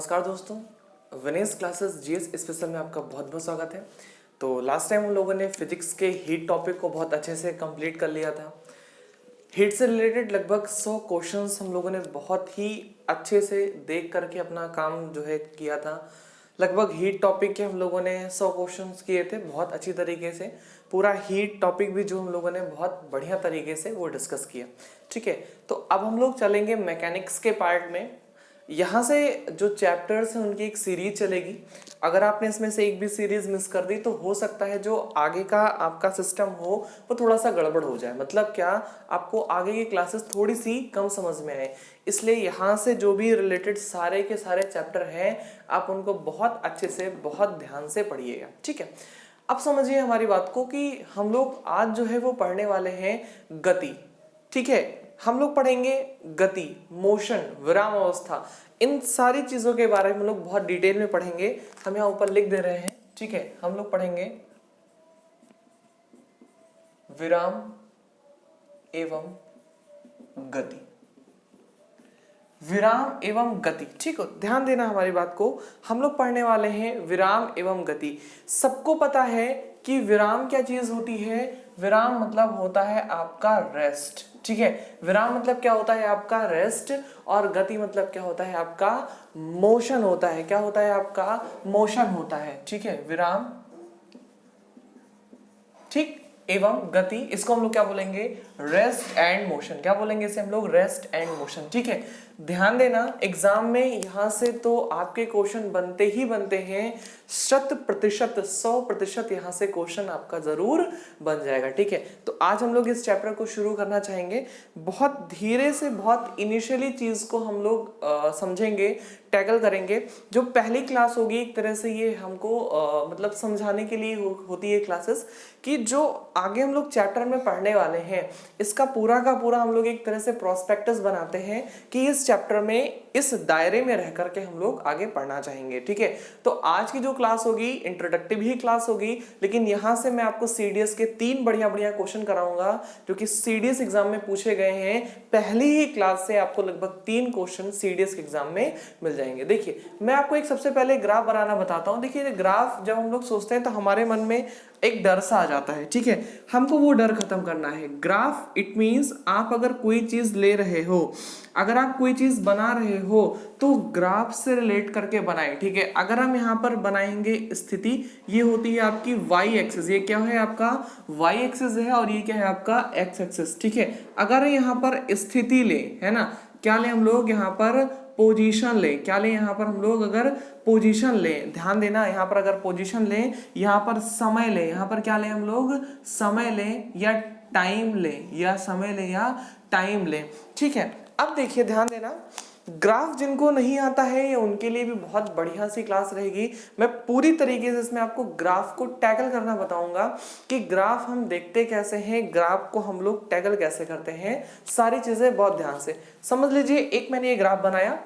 नमस्कार दोस्तों, Vinesh classes GS special में आपका बहुत बहुत स्वागत है। तो लास्ट टाइम हम लोगों ने फिजिक्स के हीट टॉपिक को बहुत अच्छे से कंप्लीट कर लिया था। हीट से रिलेटेड लगभग 100 क्वेश्चंस हम लोगों ने बहुत ही अच्छे से देख करके अपना काम जो है किया था। लगभग हीट टॉपिक के हम लोगों ने 100 क्वेश्चंस किए थे बहुत अच्छी तरीके से। पूरा हीट टॉपिक भी जो हम लोगों ने बहुत बढ़िया तरीके से वो डिस्कस किया। ठीक है, तो अब हम लोग चलेंगे मैकेनिक्स के पार्ट में। यहाँ से जो चैप्टर्स हैं उनकी एक सीरीज चलेगी। अगर आपने इसमें से एक भी सीरीज मिस कर दी तो हो सकता है जो आगे का आपका सिस्टम हो वो थोड़ा सा गड़बड़ हो जाए। मतलब क्या, आपको आगे की क्लासेस थोड़ी सी कम समझ में आए। इसलिए यहाँ से जो भी रिलेटेड सारे के सारे चैप्टर हैं आप उनको बहुत अच्छे से बहुत ध्यान से पढ़िएगा। ठीक है, अब समझिए हमारी बात को कि हम लोग आज जो है वो पढ़ने वाले हैं गति। ठीक है, हम लोग पढ़ेंगे गति, मोशन, विराम अवस्था, इन सारी चीजों के बारे में हम लोग बहुत डिटेल में पढ़ेंगे। हम यहाँ ऊपर लिख दे रहे हैं। ठीक है, हम लोग पढ़ेंगे विराम एवं गति। विराम एवं गति, ठीक है, ध्यान देना हमारी बात को। हम लोग पढ़ने वाले हैं विराम एवं गति। सबको पता है कि विराम क्या चीज होती है। विराम मतलब होता है आपका रेस्ट। ठीक है, विराम मतलब क्या होता है आपका रेस्ट, और गति मतलब क्या होता है आपका मोशन होता है। क्या होता है आपका मोशन होता है। ठीक है, विराम ठीक एवं गति, इसको हम लोग क्या बोलेंगे, रेस्ट एंड मोशन। क्या बोलेंगे इसे हम लोग, रेस्ट एंड मोशन। ठीक है, ध्यान देना एग्जाम में यहां से तो आपके क्वेश्चन बनते ही बनते हैं। 100%, 100% यहां से क्वेश्चन आपका जरूर बन जाएगा। ठीक है, तो आज हम लोग इस चैप्टर को शुरू करना चाहेंगे। बहुत धीरे से बहुत इनिशियली चीज को हम लोग समझेंगे, टैकल करेंगे। जो पहली क्लास होगी एक तरह से ये हमको मतलब समझाने के लिए होती है क्लासेस, कि जो आगे हम लोग चैप्टर में पढ़ने वाले हैं इसका पूरा का पूरा हम लोग एक तरह से प्रोस्पेक्टस बनाते हैं कि इस चैप्टर में इस दायरे में रह करके हम लोग आगे पढ़ना चाहेंगे। ठीक है, तो आज की जो क्लास होगी इंट्रोडक्टिव ही क्लास होगी, लेकिन यहां से मैं आपको सीडीएस के 3 बढ़िया बढ़िया क्वेश्चन कराऊंगा जो कि सीडीएस एग्जाम में पूछे गए हैं। पहली ही क्लास से आपको लगभग 3 क्वेश्चन सीडीएस के एग्जाम में मिल जाएंगे। देखिए, मैं आपको एक सबसे पहले ग्राफ बनाना बताता हूं। देखिए, ग्राफ जब हम लोग सोचते हैं तो हमारे मन में एक डर सा आ जाता है। ठीक है, हमको वो डर खत्म करना है। ग्राफ इट मींस आप अगर कोई चीज ले रहे हो, अगर आप कोई चीज बना रहे हो तो ग्राफ से रिलेट करके बनाए। ठीक है, अगर हम यहाँ पर बनाएंगे स्थिति, ये होती है आपकी वाई एक्सिस। ये क्या है आपका वाई एक्सिस है, और ये क्या है आपका एक्स एक्सिस। ठीक है, अगर यहाँ पर स्थिति ले, है ना, क्या ले हम लोग यहाँ पर पोजीशन ले, क्या ले यहाँ पर हम लोग अगर पोजीशन ले, ध्यान देना यहाँ पर अगर पोजीशन ले, यहाँ पर समय ले, यहाँ पर क्या ले हम लोग समय ले या टाइम ले, या समय ले या टाइम ले। ठीक है, अब देखिए ध्यान देना, ग्राफ जिनको नहीं आता है ये उनके लिए भी बहुत बढ़िया सी क्लास रहेगी। मैं पूरी तरीके से इसमें आपको ग्राफ को टैकल करना बताऊंगा कि ग्राफ हम देखते कैसे हैं, ग्राफ को हम लोग टैकल कैसे करते हैं, सारी चीजें बहुत ध्यान से समझ लीजिए। एक मैंने ये ग्राफ बनाया,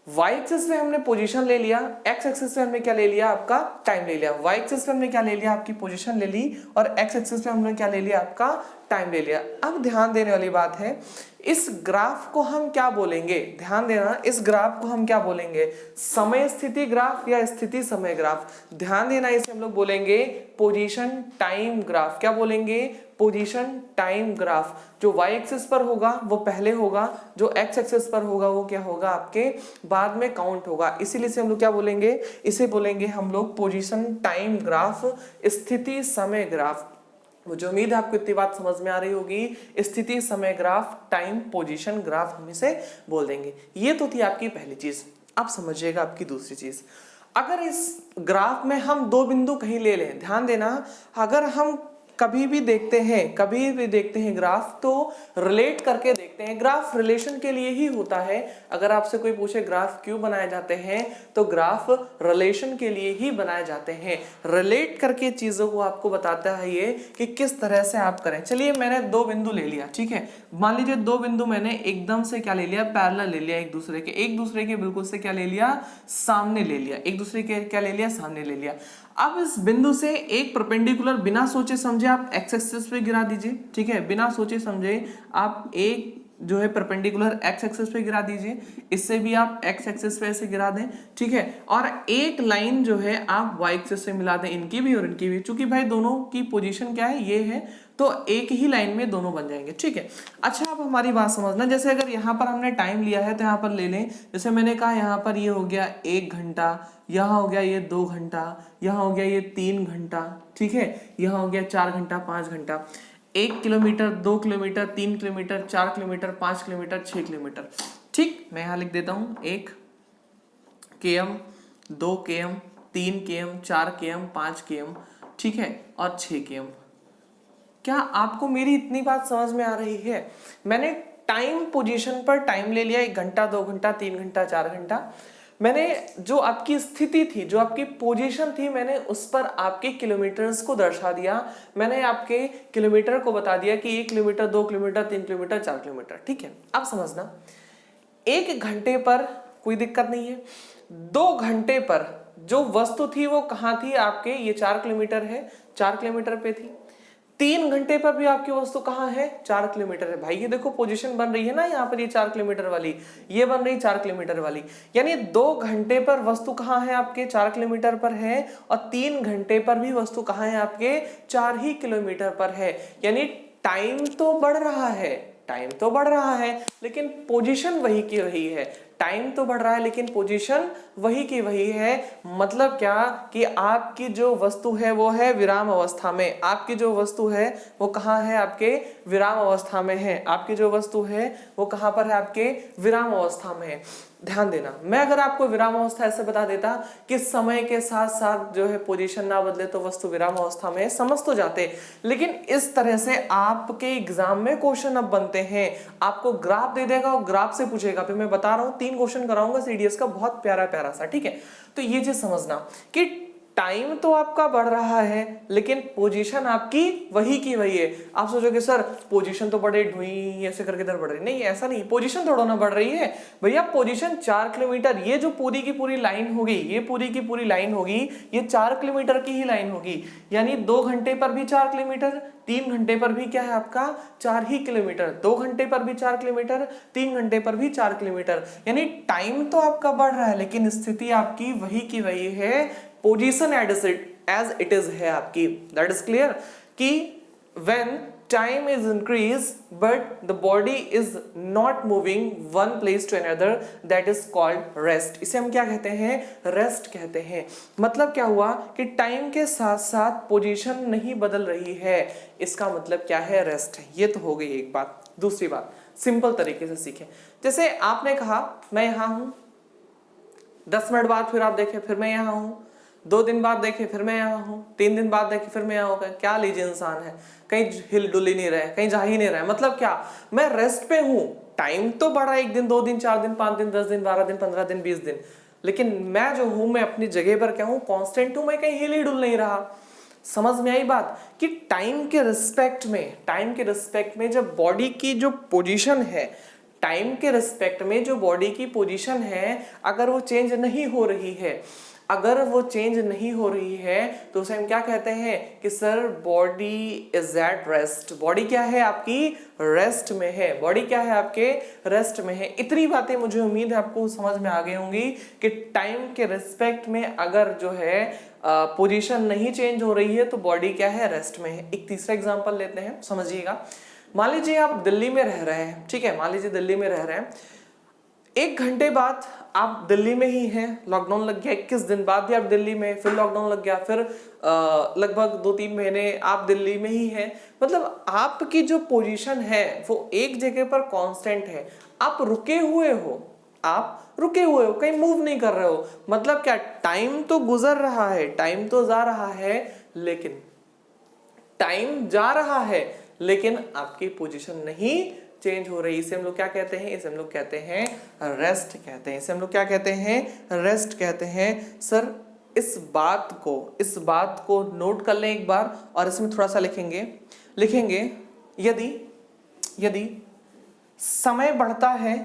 वाई एक्सिस में हमने पोजीशन ले लिया, एक्स एक्सिस में हमने क्या ले लिया आपका टाइम ले लिया। वाई एक्सिस में हमने क्या ले लिया आपकी पोजीशन ले ली, और एक्स एक्सिस में हमने क्या ले लिया आपका टाइम ले लिया। अब ध्यान देने वाली बात है, इस ग्राफ को हम क्या बोलेंगे, ध्यान देना, इस ग्राफ को हम क्या बोलेंगे, समय स्थिति ग्राफ या स्थिति समय ग्राफ। ध्यान देना, इसे हम लोग बोलेंगे पोजीशन टाइम ग्राफ। क्या बोलेंगे, पोजीशन टाइम ग्राफ। जो वाई एक्सिस पर होगा वो पहले होगा, जो एक्स एक्सिस पर होगा वो क्या होगा आपके बाद में काउंट होगा। इसीलिए से हम लोग क्या बोलेंगे, इसे बोलेंगे हम लोग पोजीशन टाइम ग्राफ, स्थिति समय ग्राफ। मुझे उम्मीद है आपको इतनी बात समझ में आ रही होगी। स्थिति समय ग्राफ, टाइम पोजीशन ग्राफ हम इसे बोल देंगे। ये तो थी आपकी पहली चीज। अब समझिएगा आपकी दूसरी चीज। अगर इस ग्राफ में हम 2 बिंदु कहीं ले लें, ध्यान देना, अगर हम कभी भी देखते हैं ग्राफ तो रिलेट करके देखते हैं। ग्राफ रिलेशन के लिए ही होता है। अगर आपसे कोई पूछे ग्राफ क्यों बनाए जाते हैं तो ग्राफ रिलेशन के लिए ही बनाए जाते हैं। रिलेट करके चीजों को आपको बताता है ये कि किस तरह से आप करें। चलिए, मैंने 2 बिंदु ले लिया। ठीक है, मान लीजिए 2 बिंदु मैंने एकदम से क्या ले लिया, पैरेलल ले लिया, एक दूसरे के बिल्कुल से क्या ले लिया, सामने ले लिया, एक दूसरे के क्या ले लिया, सामने ले लिया। अब इस बिंदु से एक परपेंडिकुलर बिना सोचे समझे आप एक्स एक्सिस पे गिरा दीजिए। ठीक है, बिना सोचे समझे आप एक जो है परपेंडिकुलर एक्स एक्सिस पे गिरा दीजिए, इससे भी आप एक्स एक्सिस पे ऐसे गिरा दें, ठीक है। और एक लाइन जो है आप वाई एक्सिस से मिला दें, इनकी भी और इनकी भी, चूंकि भाई दोनों की पोजीशन क्या है, ये है, तो एक ही लाइन में दोनों बन जाएंगे, ठीक है। अच्छा, अब हमारी बात समझना, जैसे अगर यहाँ पर हमने टाइम लिया है तो यहाँ पर ले लें, जैसे मैंने कहा यहाँ पर ये हो गया 1 घंटा, यहाँ हो गया ये 2 घंटा, यहाँ हो गया ये 3 घंटा, ठीक है, यहाँ हो गया 4 घंटा 5 घंटा। 1 kilometre, 2 kilometre, 3 kilometre, 4 kilometre, 5 kilometre, 6 kilometre, ठीक। मैं यहाँ लिख देता हूँ 1 km, 2 km, 3 km, 4 km, 5 km, ठीक है, और 6 km। क्या आपको मेरी इतनी बात समझ में आ रही है? मैंने टाइम पोजीशन पर टाइम ले लिया, 1 घंटा, 2 घंटा, 3 घंटा, 4 घंटा। मैंने जो आपकी स्थिति थी, जो आपकी पोजीशन थी, मैंने उस पर आपके किलोमीटर्स को दर्शा दिया। मैंने आपके किलोमीटर को बता दिया कि 1 किलोमीटर, 2 किलोमीटर, 3 किलोमीटर, 4 किलोमीटर, ठीक है। अब समझना, 1 घंटे पर कोई दिक्कत नहीं है, 2 घंटे पर जो वस्तु थी वो कहाँ थी आपके, ये 4 किलोमीटर है, 4 किलोमीटर पे थी। 3 घंटे पर भी आपकी वस्तु कहाँ है, 4 किलोमीटर है। भाई ये देखो पोजीशन बन रही है ना, यहाँ पर ये 4 किलोमीटर वाली, ये बन रही 4 किलोमीटर वाली, यानी 2 घंटे पर वस्तु कहाँ है आपके, 4 किलोमीटर पर है, और 3 घंटे पर भी वस्तु कहाँ है आपके, 4 ही किलोमीटर पर है। यानी टाइम तो बढ़ रहा है, टाइम तो बढ़ रहा है, लेकिन पोजीशन वही की वही है। टाइम तो बढ़ रहा है लेकिन पोजीशन वही की वही है। मतलब क्या कि आपकी जो वस्तु है वो है विराम अवस्था में, आपकी जो वस्तु है वो कहाँ है, आपके विराम अवस्था में है। आपकी जो वस्तु है वो कहाँ पर है, आपके विराम अवस्था में है। ध्यान देना, मैं अगर आपको विराम अवस्था ऐसे बता देता कि समय के साथ साथ जो है पोजीशन ना बदले तो वस्तु विराम अवस्था में है, समझ तो जाते। लेकिन इस तरह से आपके एग्जाम में क्वेश्चन अब बनते हैं, आपको ग्राफ दे देगा और ग्राफ से पूछेगा। फिर मैं बता रहा हूं 3 क्वेश्चन कराऊंगा सीडीएस का, बहुत प्यारा प्यारा सा, ठीक है। तो ये चीज समझना कि टाइम तो आपका बढ़ रहा है लेकिन पोजीशन आपकी वही की वही है। आप सोचोगे सर पोजीशन तो बढ़े, ढुई ऐसे करके इधर बढ़ रही, नहीं ऐसा नहीं, पोजीशन थोड़ा ना बढ़ रही है भैया। पोजीशन 4 किलोमीटर, ये जो पूरी की पूरी लाइन होगी, ये पूरी की पूरी लाइन होगी, ये 4 किलोमीटर की ही लाइन होगी। यानी 2 घंटे पर भी 4 किलोमीटर, 3 घंटे पर भी क्या है आपका 4 ही किलोमीटर, 2 घंटे पर भी 4 किलोमीटर, 3 घंटे पर भी 4 किलोमीटर। यानी टाइम तो आपका बढ़ रहा है लेकिन स्थिति आपकी वही की वही है, पोजीशन एज इट इज है आपकी। दैट इज क्लियर कि when time is increase but the body is not moving one place to another, that is called rest. इसे हम क्या कहते हैं, रेस्ट कहते हैं। मतलब क्या हुआ कि टाइम के साथ साथ पोजीशन नहीं बदल रही है, इसका मतलब क्या है, रेस्ट है। ये तो हो गई एक बात। दूसरी बात सिंपल तरीके से सीखें। जैसे आपने कहा मैं यहां हूं, 10 मिनट बाद फिर आप देखें फिर मैं यहां हूं, 2 दिन बाद देखे फिर मैं यहाँ हूँ, 3 दिन बाद देखे फिर मैं यहाँ हूँ। क्या लीजिए इंसान है, कहीं हिल डुल ही नहीं रहा है, कहीं जा ही नहीं रहा है। मतलब क्या, मैं रेस्ट पे हूँ, टाइम तो बढ़ा 1 दिन, 2 दिन, 4 दिन, 5 दिन, 10 दिन, 12 दिन, 15 दिन, 20 दिन, लेकिन मैं जो हूँ मैं अपनी जगह पर क्या हूँ, कॉन्स्टेंट हूँ, मैं कहीं हिल ही डुल नहीं रहा। समझ में आई बात कि टाइम के रिस्पेक्ट में जब बॉडी की जो पोजीशन है, टाइम के रिस्पेक्ट में जो बॉडी की पोजीशन है, अगर वो चेंज नहीं हो रही है, अगर वो चेंज नहीं हो रही है तो उसे हम क्या कहते हैं कि sir body is at rest. Body क्या है आपकी, रेस्ट में है। बॉडी क्या है आपके, रेस्ट में है। इतनी बातें मुझे उम्मीद है आपको समझ में आ गई होंगी कि टाइम के रिस्पेक्ट में अगर जो है पोजीशन नहीं चेंज हो रही है तो बॉडी क्या है, रेस्ट में है। एक तीसरा एग्जांपल लेते हैं, समझिएगा। मान लीजिए आप दिल्ली में रह रहे हैं, ठीक है, मान लीजिए दिल्ली में रह रहे हैं, 1 घंटे बाद आप दिल्ली में ही हैं, लॉकडाउन लग गया, 21 दिन बाद भी आप दिल्ली में, फिर लॉकडाउन लग गया, फिर लगभग 2-3 महीने आप दिल्ली में ही हैं। मतलब आपकी जो पोजीशन है वो एक जगह पर कांस्टेंट है, आप रुके हुए हो, कहीं मूव नहीं कर रहे हो। मतलब क्या, टाइम तो गुजर रहा है, टाइम तो जा रहा है, लेकिन टाइम जा रहा है लेकिन आपकी पोजीशन नहीं चेंज हो रही। इसे हम लोग क्या कहते हैं, इसे हम लोग कहते हैं रेस्ट कहते हैं। इसे हम लोग क्या कहते हैं, रेस्ट कहते हैं। सर इस बात को नोट कर लें एक बार और इसमें थोड़ा सा लिखेंगे यदि समय बढ़ता है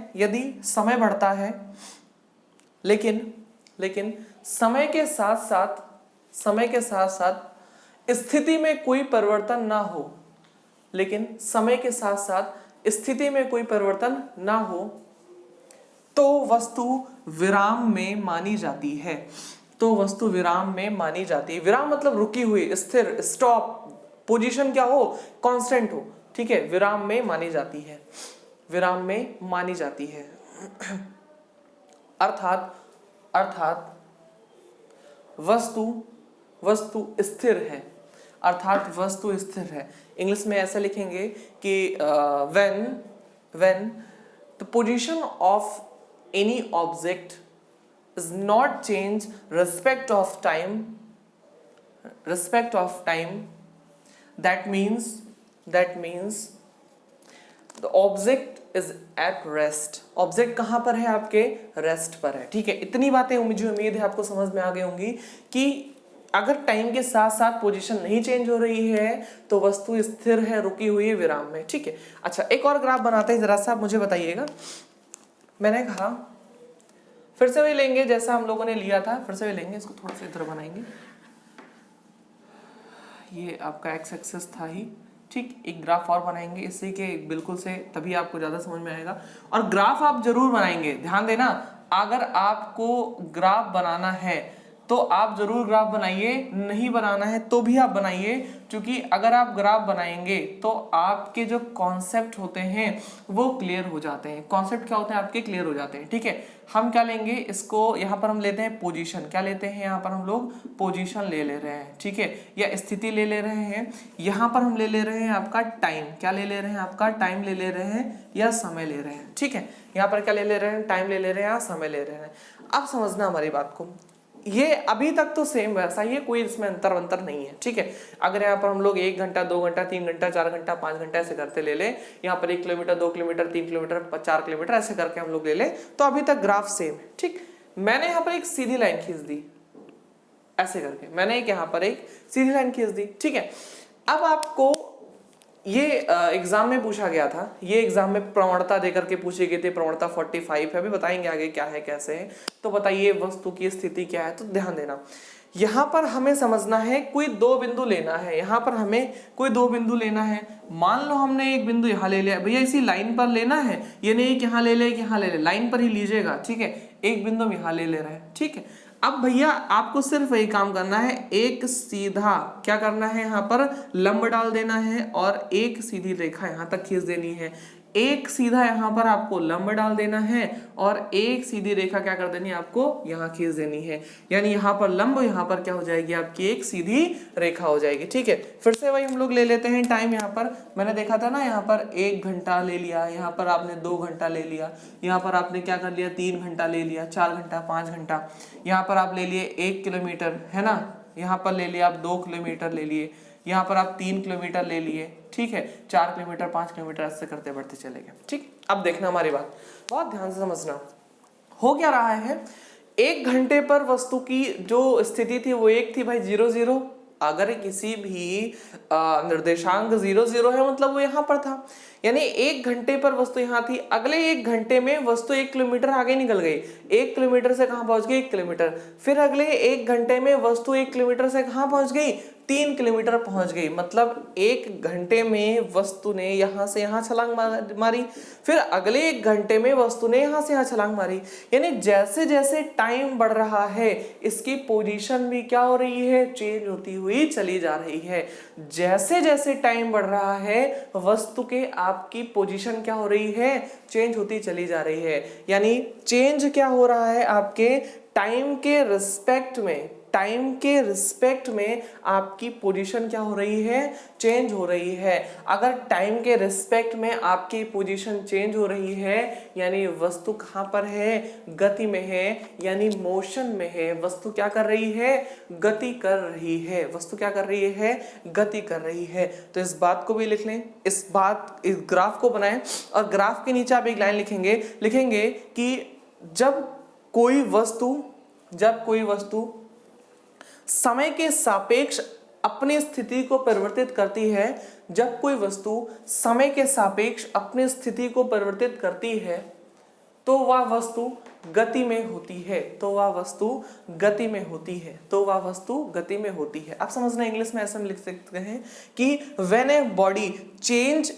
लेकिन समय के साथ साथ स्थिति में कोई परिवर्तन ना हो, लेकिन समय के साथ साथ स्थिति में कोई परिवर्तन ना हो तो वस्तु विराम में मानी जाती है। तो वस्तु विराम में मानी जाती है। विराम मतलब रुकी हुई, स्थिर, स्टॉप, पोजीशन क्या हो, कांस्टेंट हो, ठीक है, विराम में मानी जाती है, विराम में मानी जाती है। अर्थात वस्तु स्थिर है, अर्थात वस्तु स्थिर है। इंग्लिश में ऐसा लिखेंगे कि when the position of any object is not change respect of time, that means the object is at rest। Object कहां पर है, आपके रेस्ट पर है, ठीक है। इतनी बातें मुझे उम्मीद है आपको समझ में आ गई होंगी कि अगर टाइम के साथ साथ पोजीशन नहीं चेंज हो रही है तो वस्तु स्थिर है, रुकी हुई है विराम में, ठीक है। अच्छा, एक और ग्राफ बनाते हैं, जरा सा आप मुझे बताइएगा। मैंने कहा फिर से वही लेंगे जैसा हम लोगों ने लिया था, फिर से वही लेंगे, इसको थोड़ा सा इधर बनाएंगे। ये आपका एक्स एक्सिस था ही, ठीक। एक ग्राफ और बनाएंगे इसी के बिल्कुल से, तभी आपको ज्यादा समझ में आएगा। और ग्राफ आप जरूर बनाएंगे, ध्यान देना, अगर आपको ग्राफ बनाना है तो आप जरूर ग्राफ बनाइए, नहीं बनाना है तो भी आप बनाइए, क्योंकि अगर आप ग्राफ बनाएंगे तो आपके जो कॉन्सेप्ट होते हैं वो क्लियर हो जाते हैं। कॉन्सेप्ट क्या होते हैं आपके, क्लियर हो जाते हैं, ठीक है। हम क्या लेंगे, इसको यहाँ पर हम लेते हैं पोजीशन, क्या लेते हैं यहाँ पर हम लोग, पोजीशन ले रहे हैं, ठीक है, या स्थिति ले रहे हैं। यहाँ पर हम ले रहे हैं आपका टाइम, क्या ले रहे हैं, आपका टाइम ले रहे हैं या समय ले रहे हैं, ठीक है। यहाँ पर क्या ले रहे हैं, टाइम ले रहे हैं या समय ले रहे हैं। अब समझना हमारी बात को, ये अभी तक तो सेम वैसा ही है, कोई इसमें अंतर नहीं है, ठीक है। अगर यहाँ पर हम लोग 1 घंटा 2 घंटा 3 घंटा 4 घंटा 5 घंटा ऐसे करते ले लें, यहाँ पर 1 किलोमीटर 2 किलोमीटर 3 किलोमीटर 4 किलोमीटर ऐसे करके हम लोग ले लें, तो अभी तक ग्राफ सेम है, ठीक। मैंने यहाँ पर एक सीधी लाइन खींच दी, ऐसे करके मैंने यहाँ पर एक सीधी लाइन खींच दी, ठीक है। अब आपको ये एग्जाम में पूछा गया था, ये एग्जाम में प्रवणता देकर के पूछे गए थे, प्रवणता 45 है, अभी बताएंगे आगे क्या है कैसे है। तो बताइए वस्तु की स्थिति क्या है, तो ध्यान देना, यहाँ पर हमें समझना है कोई 2 बिंदु लेना है, यहाँ पर हमें कोई 2 बिंदु लेना है। मान लो हमने एक बिंदु यहाँ ले लिया, भैया इसी लाइन पर लेना है, ये नहीं कि यहाँ ले ले, यहाँ ले ले, लाइन पर ही लीजिएगा, ठीक है। एक बिंदु हम यहाँ ले रहे हैं, ठीक है। अब भैया आपको सिर्फ यही काम करना है, एक सीधा क्या करना है, यहाँ पर लंब डाल देना है और एक सीधी रेखा यहाँ तक खींच देनी है। एक सीधा यहाँ पर आपको लंब डाल देना है और एक सीधी रेखा क्या कर देनी है, आपको यहाँ खींच देनी है। यानी यहाँ पर लंब, यहाँ पर क्या हो जाएगी, आपकी एक सीधी रेखा हो जाएगी, ठीक है। फिर से वही हम लोग ले लेते हैं टाइम। यहाँ पर मैंने देखा था ना, यहाँ पर 1 घंटा ले लिया, यहाँ पर आपने 2 घंटा ले लिया, यहाँ पर आपने क्या कर लिया, 3 घंटा ले लिया, 4 घंटा 5 घंटा, यहाँ पर आप ले लिए 1 किलोमीटर, है ना, यहाँ पर ले लिया आप 2 किलोमीटर ले लिए, यहाँ पर आप 3 किलोमीटर ले लिए, ठीक है, 4 किलोमीटर 5 किलोमीटर ऐसे करते बढ़ते चले गए, ठीक। अब देखना हमारी बात, बहुत ध्यान से समझना, हो क्या रहा है, 1 घंटे पर वस्तु की जो स्थिति थी वो 1 थी भाई, 0 0। अगर किसी भी निर्देशांक 0 0 है मतलब वो यहाँ पर था, यानी 1 घंटे पर वस्तु यहाँ थी। अगले 1 घंटे में वस्तु 1 किलोमीटर आगे निकल गई, 1 किलोमीटर से कहाँ पहुंच गई, 1 किलोमीटर। फिर अगले 1 घंटे में वस्तु 1 किलोमीटर से कहाँ पहुंच गई, 3 किलोमीटर पहुंच गई। मतलब 1 घंटे में वस्तु ने यहाँ से यहाँ छलांग मारी, फिर अगले 1 घंटे में वस्तु ने यहाँ से यहाँ छलांग मारी। यानी जैसे जैसे टाइम बढ़ रहा है इसकी पोजीशन भी क्या हो रही है, चेंज होती हुई चली जा रही है। जैसे जैसे टाइम बढ़ रहा है वस्तु के आपकी पोजीशन क्या हो रही है, चेंज होती चली जा रही है। यानी चेंज क्या हो रहा है, आपके टाइम के रिस्पेक्ट में, टाइम के रिस्पेक्ट में आपकी पोजीशन क्या हो रही है, चेंज हो रही है। अगर टाइम के रिस्पेक्ट में आपकी पोजीशन चेंज हो रही है यानी वस्तु कहां पर है, गति में है, यानी मोशन में है। वस्तु क्या कर रही है, गति कर रही है। वस्तु क्या कर रही है, गति कर रही है। तो इस बात को भी लिख लें, इस ग्राफ को बनाएं और ग्राफ के नीचे आप एक लाइन लिखेंगे कि जब कोई वस्तु समय के सापेक्ष अपनी स्थिति को परिवर्तित करती है, जब कोई वस्तु समय के सापेक्ष अपनी स्थिति को परिवर्तित करती है तो वह वस्तु गति में होती है, तो वह वस्तु गति में होती है, तो वह वस्तु गति में होती है। आप समझना, इंग्लिश में ऐसे हम लिख सकते हैं कि when a body change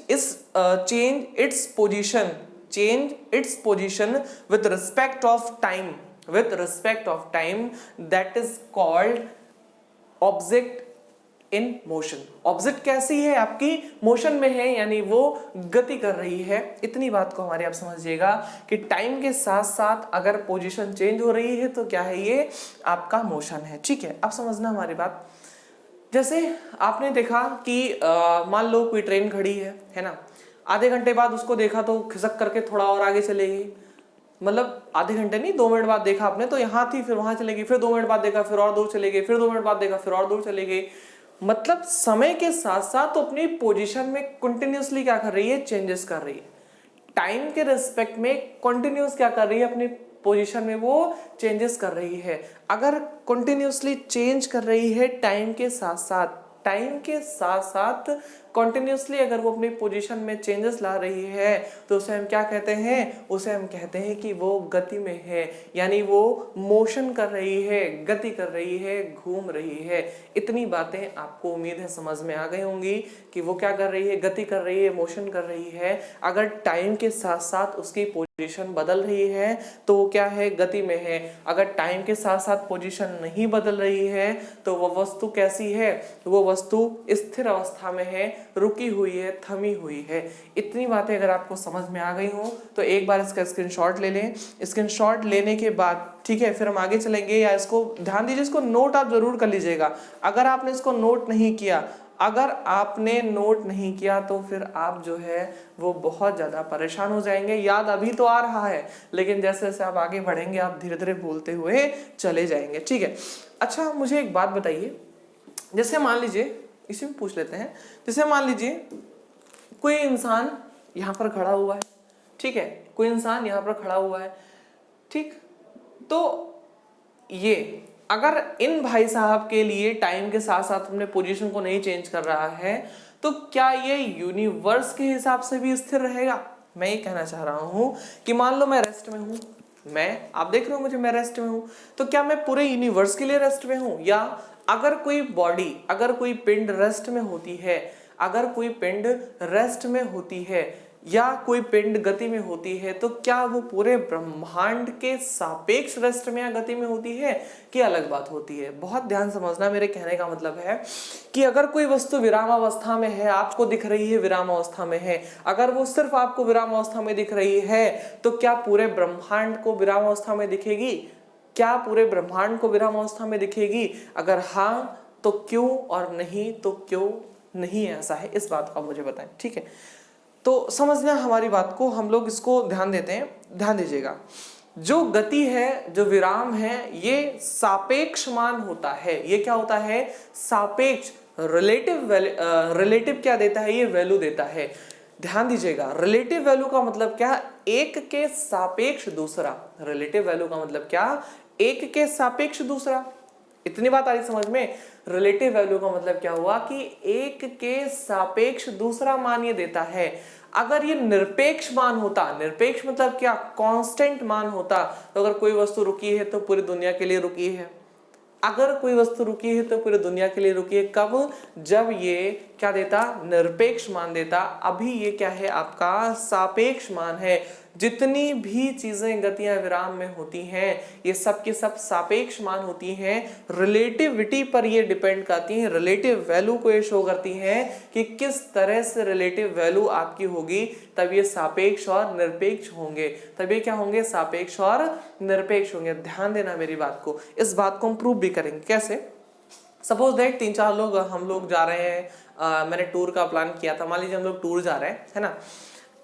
its position with respect of time that is called object in motion. Object कैसी है? आपकी मोशन में है, यानी वो गति कर रही है। इतनी बात को हमारे आप समझिएगा कि टाइम के साथ साथ अगर पोजीशन चेंज हो रही है तो क्या है? ये आपका मोशन है। ठीक है, अब समझना हमारी बात। जैसे आपने देखा कि मान लो कोई ट्रेन खड़ी है ना, आधे घंटे बाद उसको देखा तो खिसक करके थोड़ा और आगे चले गई, मतलब आधे घंटे नहीं, 2 मिनट बाद देखा आपने तो यहाँ थी, फिर वहां चले गई, फिर 2 मिनट बाद देखा फिर और दूर चले गई, फिर 2 मिनट बाद देखा फिर और दूर चले गई। मतलब समय के साथ साथ तो अपनी पोजीशन में कंटिन्यूअसली क्या कर रही है? चेंजेस कर रही है। टाइम के रिस्पेक्ट में कंटिन्यूअस क्या कर रही है? अपनी पोजीशन में वो चेंजेस कर रही है। अगर कंटिन्यूअसली चेंज कर रही है टाइम के साथ साथ कंटिन्यूअसली अगर वो अपनी पोजीशन में चेंजेस ला रही है तो उसे हम क्या कहते हैं? उसे हम कहते हैं कि वो गति में है, यानी वो मोशन कर रही है, गति कर रही है, घूम रही है। इतनी बातें आपको उम्मीद है समझ में आ गई होंगी कि वो क्या कर रही है? गति कर रही है, मोशन कर रही है। अगर टाइम के साथ साथ उसकी पोजीशन बदल रही है तो वो क्या है? गति में है। अगर टाइम के साथ साथ पोजीशन नहीं बदल रही है तो वो वस्तु कैसी है? वो वस्तु स्थिर अवस्था में है, रुकी हुई है, थमी हुई है। इतनी बातें अगर आपको समझ में आ गई हो तो एक बार इसका स्क्रीनशॉट ले लें। स्क्रीनशॉट लेने के बाद ठीक है, फिर हम आगे चलेंगे। या इसको ध्यान दीजिए, इसको नोट आप जरूर कर लीजिएगा। अगर आपने इसको नोट नहीं किया तो फिर आप जो है वो बहुत ज्यादा परेशान हो जाएंगे। याद अभी तो आ रहा है, लेकिन जैसे जैसे आप आगे बढ़ेंगे आप धीरे धीरे बोलते हुए चले जाएंगे। ठीक है, अच्छा मुझे एक बात बताइए, जैसे मान लीजिए, इसी में पूछ लेते हैं, जैसे मान लीजिए कोई इंसान यहाँ पर खड़ा हुआ है, ठीक है, कोई इंसान यहाँ पर खड़ा हुआ है, ठीक, तो ये अगर इन भाई साहब के लिए टाइम के साथ साथ अपने पोजीशन को नहीं चेंज कर रहा है तो क्या ये यूनिवर्स के हिसाब से भी स्थिर रहेगा? मैं ये कहना चाह रहा हूं कि मान लो मैं रेस्ट में हूं, आप देख रहे हो मुझे, मैं रेस्ट में हूं, तो क्या मैं पूरे यूनिवर्स के लिए रेस्ट में हूं? या अगर कोई बॉडी, अगर कोई पिंड रेस्ट में होती है, अगर कोई पिंड रेस्ट में होती है या कोई पिंड गति में होती है तो क्या वो पूरे ब्रह्मांड के सापेक्ष रेस्ट में या गति में होती है कि अलग बात होती है? बहुत ध्यान समझना, मेरे कहने का मतलब है कि अगर कोई वस्तु विराम अवस्था में है, आपको दिख रही है विराम अवस्था में है, अगर वो सिर्फ आपको विराम अवस्था में दिख रही है तो क्या पूरे ब्रह्मांड को विराम अवस्था में दिखेगी? क्या पूरे ब्रह्मांड को विराम अवस्था में दिखेगी? अगर हाँ तो क्यों, और नहीं तो क्यों नहीं ऐसा है? इस बात को आप मुझे बताएं। ठीक है, तो समझना हमारी बात को, हम लोग इसको ध्यान देते हैं, ध्यान दीजिएगा। जो गति है, जो विराम है, ये सापेक्ष मान होता है। ये क्या होता है? सापेक्ष, रिलेटिव क्या देता है? ये वैल्यू देता है। ध्यान दीजिएगा, रिलेटिव वैल्यू का मतलब क्या? एक के सापेक्ष दूसरा। रिलेटिव वैल्यू का मतलब क्या? एक के सापेक्ष दूसरा। इतनी बात आई समझ में? रिलेटिव वैल्यू का मतलब क्या हुआ कि एक के सापेक्ष दूसरा मान ये देता है। अगर ये निरपेक्ष मान होता, निरपेक्ष मतलब क्या? कांस्टेंट मान होता, तो अगर कोई वस्तु रुकी है तो पूरी दुनिया के लिए रुकी है। अगर कोई वस्तु रुकी है तो पूरी दुनिया के लिए रुकी है। कब? जब ये क्या देता? निरपेक्ष मान देता। अभी ये क्या है? आपका सापेक्ष मान है। जितनी भी चीजें गतियां विराम में होती हैं ये सब के सब सापेक्ष मान होती हैं। रिलेटिविटी पर ये डिपेंड करती हैं, रिलेटिव वैल्यू को ये शो करती हैं कि किस तरह से रिलेटिव वैल्यू आपकी होगी, तब ये सापेक्ष और निरपेक्ष होंगे। तब ये क्या होंगे? सापेक्ष और निरपेक्ष होंगे। ध्यान देना मेरी बात को, इस बात को हम प्रूव भी करेंगे। कैसे? सपोज दैट 3-4 लोग हम लोग जा रहे हैं, मैंने टूर का प्लान किया था, मान लीजिए हम लोग टूर जा रहे हैं, है ना।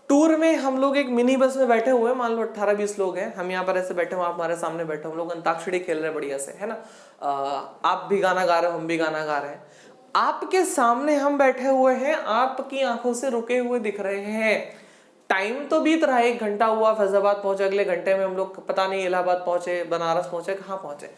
टूर में हम लोग एक मिनी बस में बैठे हुए हैं, मान लो 18-20 लोग हैं, हम यहाँ पर ऐसे बैठे हुए, आप हमारे सामने बैठे, हम लोग अंताक्षरी खेल रहे हैं बढ़िया से, है ना। आप भी गाना गा रहे हो, हम भी गाना गा रहे हैं, आपके सामने हम बैठे हुए हैं, आपकी आंखों से रुके हुए दिख रहे हैं। टाइम तो बीत रहा है, 1 घंटा हुआ, फैजाबाद पहुंचे, अगले घंटे में हम लोग पता नहीं इलाहाबाद पहुंचे, बनारस पहुंचे, कहाँ पहुंचे।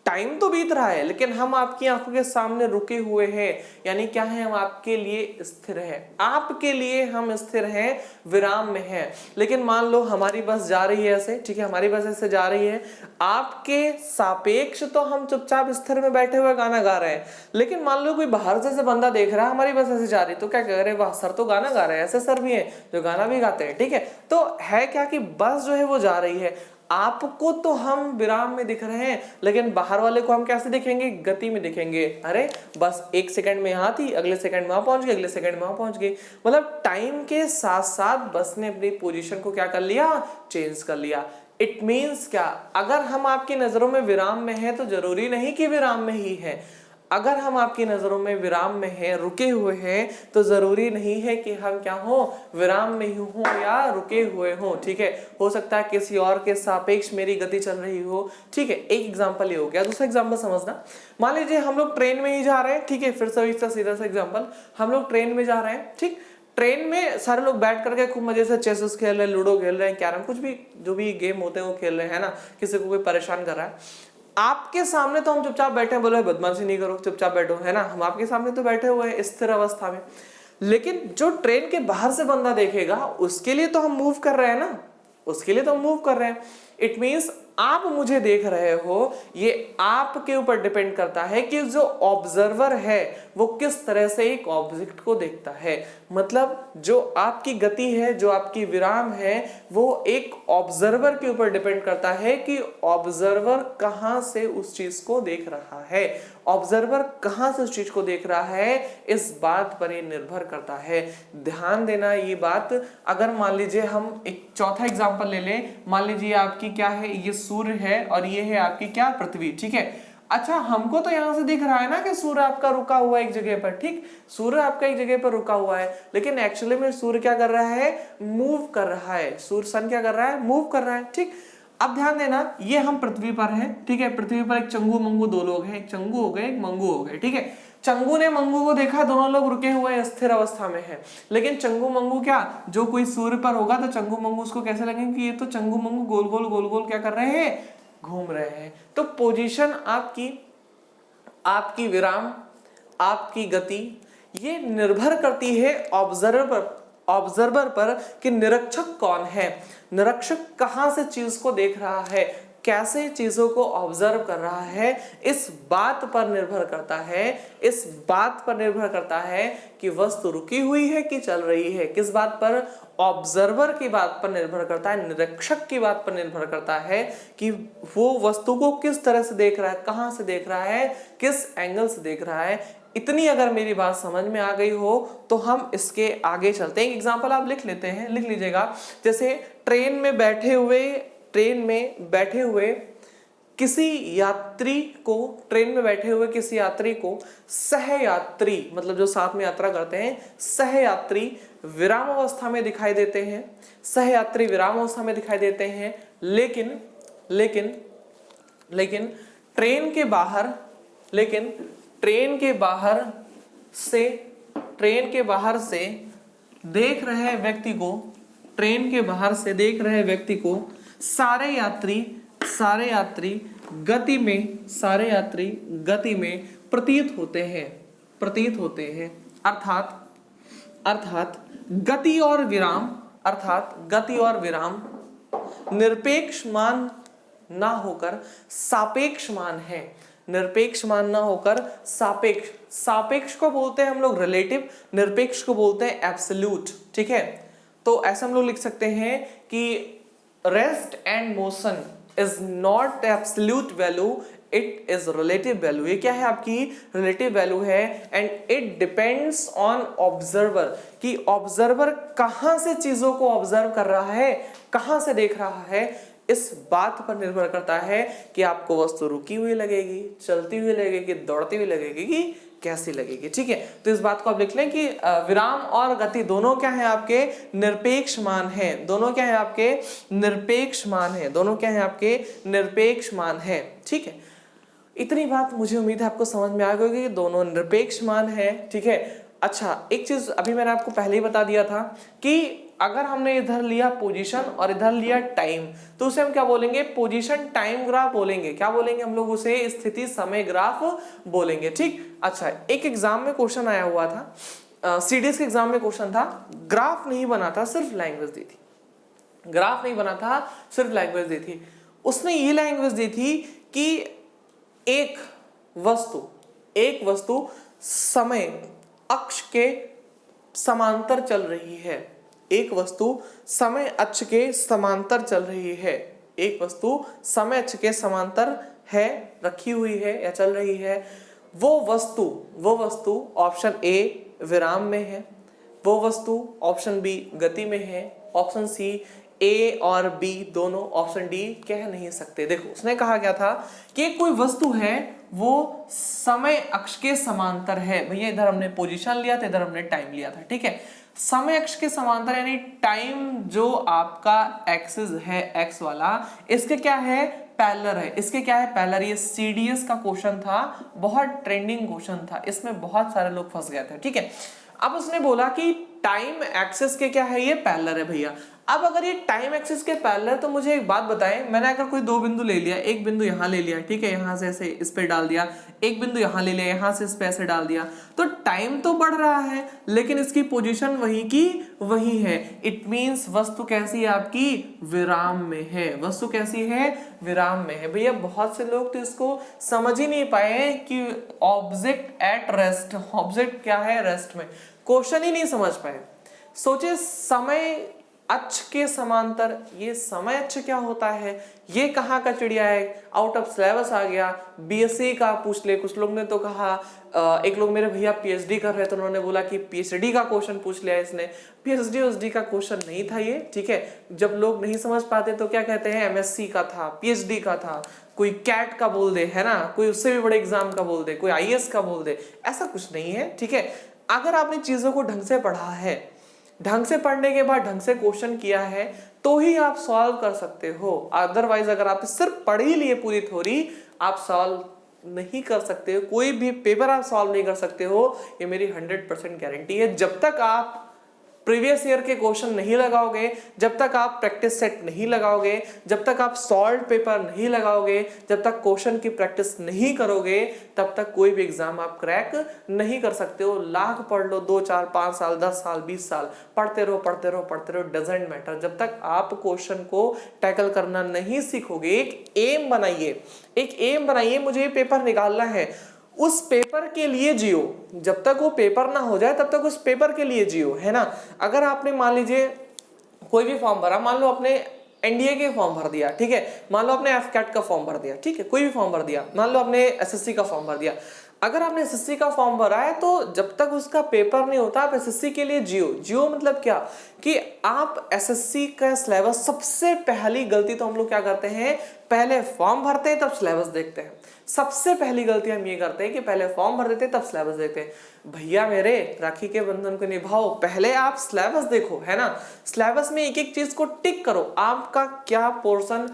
टाइम तो बीत रहा है लेकिन हम आपकी आंखों के सामने रुके हुए हैं, यानी क्या है, हम आपके लिए स्थिर हैं, आपके लिए हम स्थिर हैं, विराम में हैं। लेकिन मान लो हमारी बस जा रही है ऐसे, ठीक है, हमारी बस ऐसे जा रही है, आपके सापेक्ष तो हम चुपचाप स्थिर में बैठे हुए गाना गा रहे हैं, लेकिन मान लो कोई बाहर से बंदा देख रहा है हमारी बस ऐसे जा रही, तो क्या कह रहे हैं, वाह सर तो गाना गा रहे हैं, ऐसे सर भी हैं जो गाना भी गाते हैं, ठीक है। तो है क्या कि बस जो है वो जा रही है, आपको तो हम विराम में दिख रहे हैं, लेकिन बाहर वाले को हम कैसे दिखेंगे, गति में दिखेंगे। अरे बस एक सेकंड में यहां थी, अगले सेकंड में वहां पहुंच गई, अगले सेकंड में वहां पहुंच गई, मतलब टाइम के साथ साथ बस ने अपनी पोजीशन को क्या कर लिया, चेंज कर लिया। इट मीन्स क्या, अगर हम आपकी नजरों में विराम में है तो जरूरी नहीं कि विराम में ही है, अगर हम आपकी नजरों में विराम में हैं, रुके हुए हैं, तो जरूरी नहीं है कि हम क्या हो, विराम में ही हो या रुके हुए हो, ठीक है। हो सकता है किसी और के सापेक्ष मेरी गति चल रही हो, ठीक है। एक एग्जांपल ये हो गया। दूसरा एग्जांपल समझना, मान लीजिए हम लोग ट्रेन में ही जा रहे हैं, ठीक है, फिर से सीधा सा एग्जांपल, हम लोग ट्रेन में जा रहे हैं, ठीक, ट्रेन में सारे लोग बैठ करके खूब मजे से चेस खेल रहे हैं, लूडो खेल रहे हैं, कैरम, कुछ भी जो भी गेम होते हैं वो खेल रहे हैं ना, किसी को कोई परेशान कर रहा है। आपके सामने तो हम चुपचाप बैठे हैं, बोले बदमाशी नहीं करो, चुपचाप बैठो, है ना, हम आपके सामने तो बैठे हुए हैं स्थिर अवस्था में, लेकिन जो ट्रेन के बाहर से बंदा देखेगा उसके लिए तो हम मूव कर रहे हैं ना, उसके लिए तो हम मूव कर रहे हैं। इट मींस आप मुझे देख रहे हो, ये आपके ऊपर डिपेंड करता है कि जो ऑब्जर्वर है वो किस तरह से एक ऑब्जेक्ट को देखता है। मतलब जो आपकी गति है, जो आपकी विराम है, वो एक ऑब्जर्वर के ऊपर डिपेंड करता है कि ऑब्जर्वर कहां से उस चीज को देख रहा है, ऑब्जर्वर कहां से उस चीज को देख रहा है, इस बात पर ये निर्भर करता है। ध्यान देना ये बात। अगर मान लीजिए हम एक चौथा एग्जांपल ले लें, मान लीजिए आपकी क्या है, ये सूर्य है और ये है आपकी क्या, पृथ्वी, ठीक है। अच्छा, हमको तो यहां से दिख रहा है ना कि सूर्य आपका रुका हुआ है एक जगह पर, ठीक, सूर्य आपका एक जगह पर रुका हुआ है, लेकिन एक्चुअली में सूर्य क्या कर रहा है, मूव कर रहा है, सूर्य सन क्या कर रहा है, मूव कर रहा है, ठीक। अब ध्यान देना, ये हम पृथ्वी पर हैं, ठीक है, पृथ्वी पर एक चंगू मंगू दो लोग हैं, एक चंगू हो गए, एक मंगू हो गए, ठीक है। चंगू ने मंगू को देखा, दोनों लोग रुके हुए हैं, स्थिर अवस्था में हैं, लेकिन चंगू मंगू क्या, जो कोई सूर्य पर होगा तो चंगू मंगू उसको कैसे लगेंगे कि ये तो चंगू मंगू गोल गोल क्या कर रहे हैं, घूम रहे हैं। तो पोजीशन आपकी, आपकी विराम, आपकी गति, ये निर्भर करती है ऑब्जर्वर पर कि निरीक्षक कौन है, निरीक्षक कहां से चीज को देख रहा है, कैसे चीजों को ऑब्जर्व कर रहा है, इस बात पर निर्भर करता है, इस बात पर निर्भर करता है कि वस्तु रुकी हुई है कि चल रही है। किस बात पर, ऑब्जर्वर की बात पर निर्भर करता है, निरीक्षक की बात पर निर्भर करता है कि वो वस्तु को किस तरह से देख रहा है, कहां से देख रहा है, किस एंगल से देख रहा है। इतनी अगर मेरी बात समझ में आ गई हो तो हम इसके आगे चलते हैं। एग्जांपल आप लिख लेते हैं, लिख लीजिएगा। जैसे ट्रेन में बैठे हुए किसी यात्री को, ट्रेन में बैठे हुए किसी यात्री को सहयात्री, मतलब जो साथ में यात्रा करते हैं, सहयात्री विराम अवस्था में दिखाई देते हैं, सहयात्री विराम अवस्था में दिखाई देते हैं, लेकिन लेकिन लेकिन ट्रेन के बाहर, लेकिन ट्रेन के बाहर से देख रहे व्यक्ति को, ट्रेन के बाहर से देख रहे व्यक्ति को सारे यात्री गति में प्रतीत होते हैं। अर्थात गति और विराम निरपेक्ष मान ना होकर सापेक्ष मान है, निरपेक्ष मान ना होकर सापेक्ष। सापेक्ष को बोलते हैं हम लोग रिलेटिव, निरपेक्ष को बोलते हैं एब्सोल्यूट, ठीक है। तो ऐसा हम लोग लिख सकते हैं कि rest and motion is not absolute value, it is relative value. ये क्या है, आपकी रिलेटिव वैल्यू है, and it depends on observer, कि ऑब्जर्वर कहां से चीजों को ऑब्जर्व कर रहा है, कहां से देख रहा है, इस बात पर निर्भर करता है कि आपको वस्तु रुकी हुई लगेगी, चलती हुई लगेगी, दौड़ती हुई लगेगी कि कैसी लगेगी, ठीक है। तो इस बात को आप लिख लें कि विराम और गति दोनों क्या है, आपके निरपेक्ष मान है, दोनों क्या है, आपके निरपेक्ष मान है, दोनों क्या है, आपके निरपेक्ष मान है, ठीक है। इतनी बात मुझे उम्मीद है आपको समझ में आ गई कि दोनों निरपेक्ष मान है, ठीक है। अच्छा, एक चीज अभी मैंने आपको पहले ही बता दिया था कि अगर हमने इधर लिया पोजीशन और इधर लिया टाइम, तो उसे हम क्या बोलेंगे, पोजीशन टाइम ग्राफ बोलेंगे। क्या बोलेंगे हम लोग उसे, स्थिति समय ग्राफ बोलेंगे। ठीक, अच्छा एक एग्जाम में क्वेश्चन आया हुआ था, सीडीएस के एग्जाम में क्वेश्चन था, ग्राफ नहीं बना था, सिर्फ लैंग्वेज दी थी। ग्राफ नहीं बना था, सिर्फ लैंग्वेज दी थी। उसने ये लैंग्वेज दी थी कि एक वस्तु समय अक्ष के समांतर चल रही है। एक वस्तु समय अक्ष के समांतर चल रही है। एक वस्तु समय अक्ष के समांतर है, रखी हुई है या चल रही है। वो वस्तु ऑप्शन ए विराम में है, वो वस्तु ऑप्शन बी गति में है, ऑप्शन सी ए और बी दोनों, ऑप्शन डी कह नहीं सकते। देखो उसने कहा क्या था कि कोई वस्तु है वो समय अक्ष के समांतर है। भैया इधर हमने पोजीशन लिया था, इधर हमने टाइम लिया था। ठीक है, समय अक्ष के समांतर यानी टाइम जो आपका एक्सिस है, एक्स वाला, इसके क्या है, पैरेलल है। इसके क्या है, पैरेलल। ये सीडीएस का क्वेश्चन था, बहुत ट्रेंडिंग क्वेश्चन था, इसमें बहुत सारे लोग फंस गए थे। ठीक है, अब उसने बोला कि टाइम एक्सिस के क्या है, ये पैरेलल है भैया। अब अगर ये टाइम एक्सिस के पैरेलल, तो मुझे एक बात बताएं, मैंने अगर कोई दो बिंदु ले लिया, एक बिंदु यहां ले लिया, ठीक है, यहां से ऐसे इस पे डाल दिया, एक बिंदु यहां ले लिया, यहां से इस पे ऐसे डाल दिया, तो टाइम तो बढ़ रहा है लेकिन इसकी पोजीशन वही की वही है। इट मींस वस्तु कैसी है आपकी, विराम में है। वस्तु कैसी है, विराम में है। भैया बहुत से लोग तो इसको समझ ही नहीं पाए कि ऑब्जेक्ट एट रेस्ट, ऑब्जेक्ट क्या है, रेस्ट में, क्वेश्चन ही नहीं समझ पाए। सोचे समय अक्ष के समांतर, ये समय अक्ष क्या होता है, ये कहाँ का चिड़िया है, आउट ऑफ सिलेबस आ गया। बीएससी का पूछ ले, कुछ लोग ने तो कहा, एक लोग मेरे भैया पीएचडी कर रहे थे, उन्होंने बोला कि पीएचडी का क्वेश्चन पूछ लिया इसने। पीएचडी का क्वेश्चन नहीं था ये। ठीक है, जब लोग नहीं समझ पाते तो क्या कहते हैं, एमएससी का था, पीएचडी का था, कोई कैट का बोल दे, है ना, कोई उससे भी बड़े एग्जाम का बोल दे, कोई आईएएस का बोल दे, ऐसा कुछ नहीं है। ठीक है, अगर आपने चीजों को ढंग से पढ़ा है, ढंग से पढ़ने के बाद ढंग से क्वेश्चन किया है, तो ही आप सॉल्व कर सकते हो। अदरवाइज अगर आप सिर्फ पढ़ ही लिए पूरी थ्योरी, आप सॉल्व नहीं कर सकते हो, कोई भी पेपर आप सॉल्व नहीं कर सकते हो, ये मेरी 100% गारंटी है। जब तक आप प्रीवियस ईयर के क्वेश्चन नहीं लगाओगे, जब तक आप प्रैक्टिस सेट नहीं लगाओगे, जब तक आप सॉल्व पेपर नहीं लगाओगे, जब तक क्वेश्चन की प्रैक्टिस नहीं करोगे, तब तक कोई भी एग्जाम आप क्रैक नहीं कर सकते हो। लाख पढ़ लो, 2 4 5 साल, 10 साल, 20 साल, पढ़ते रहो, डजंट मैटर। जब तक आप क्वेश्चन को टैकल करना नहीं सीखोगे, एक एम बनाइए, मुझे ये पेपर निकालना है, उस पेपर के लिए जियो। जब तक वो पेपर ना हो जाए तब तक उस पेपर के लिए जियो, है ना। अगर आपने मान लीजिए कोई भी फॉर्म भरा, मान लो आपने एनडीए के फॉर्म भर दिया, ठीक है, मान लो आपने एफकैट का फॉर्म भर दिया, ठीक है, कोई भी फॉर्म भर दिया, मान लो आपने एसएससी का फॉर्म भर दिया। अगर आपने एसएससी का फॉर्म भरा है तो जब तक उसका पेपर नहीं होता आप एसएससी के लिए जियो मतलब क्या, कि आप एसएससी का सिलेबस, सबसे पहली गलती तो हम लोग क्या करते हैं, पहले फॉर्म भरते हैं तब सिलेबस देखते हैं। सबसे पहली गलती हम ये करते हैं कि पहले फॉर्म भर देते हैं तब सिलेबस देखते हैं। भैया मेरे, राखी के बंधन को निभाओ, पहले आप सिलेबस देखो, है ना। सिलेबस में एक एक चीज को टिक करो, आपका क्या पोर्शन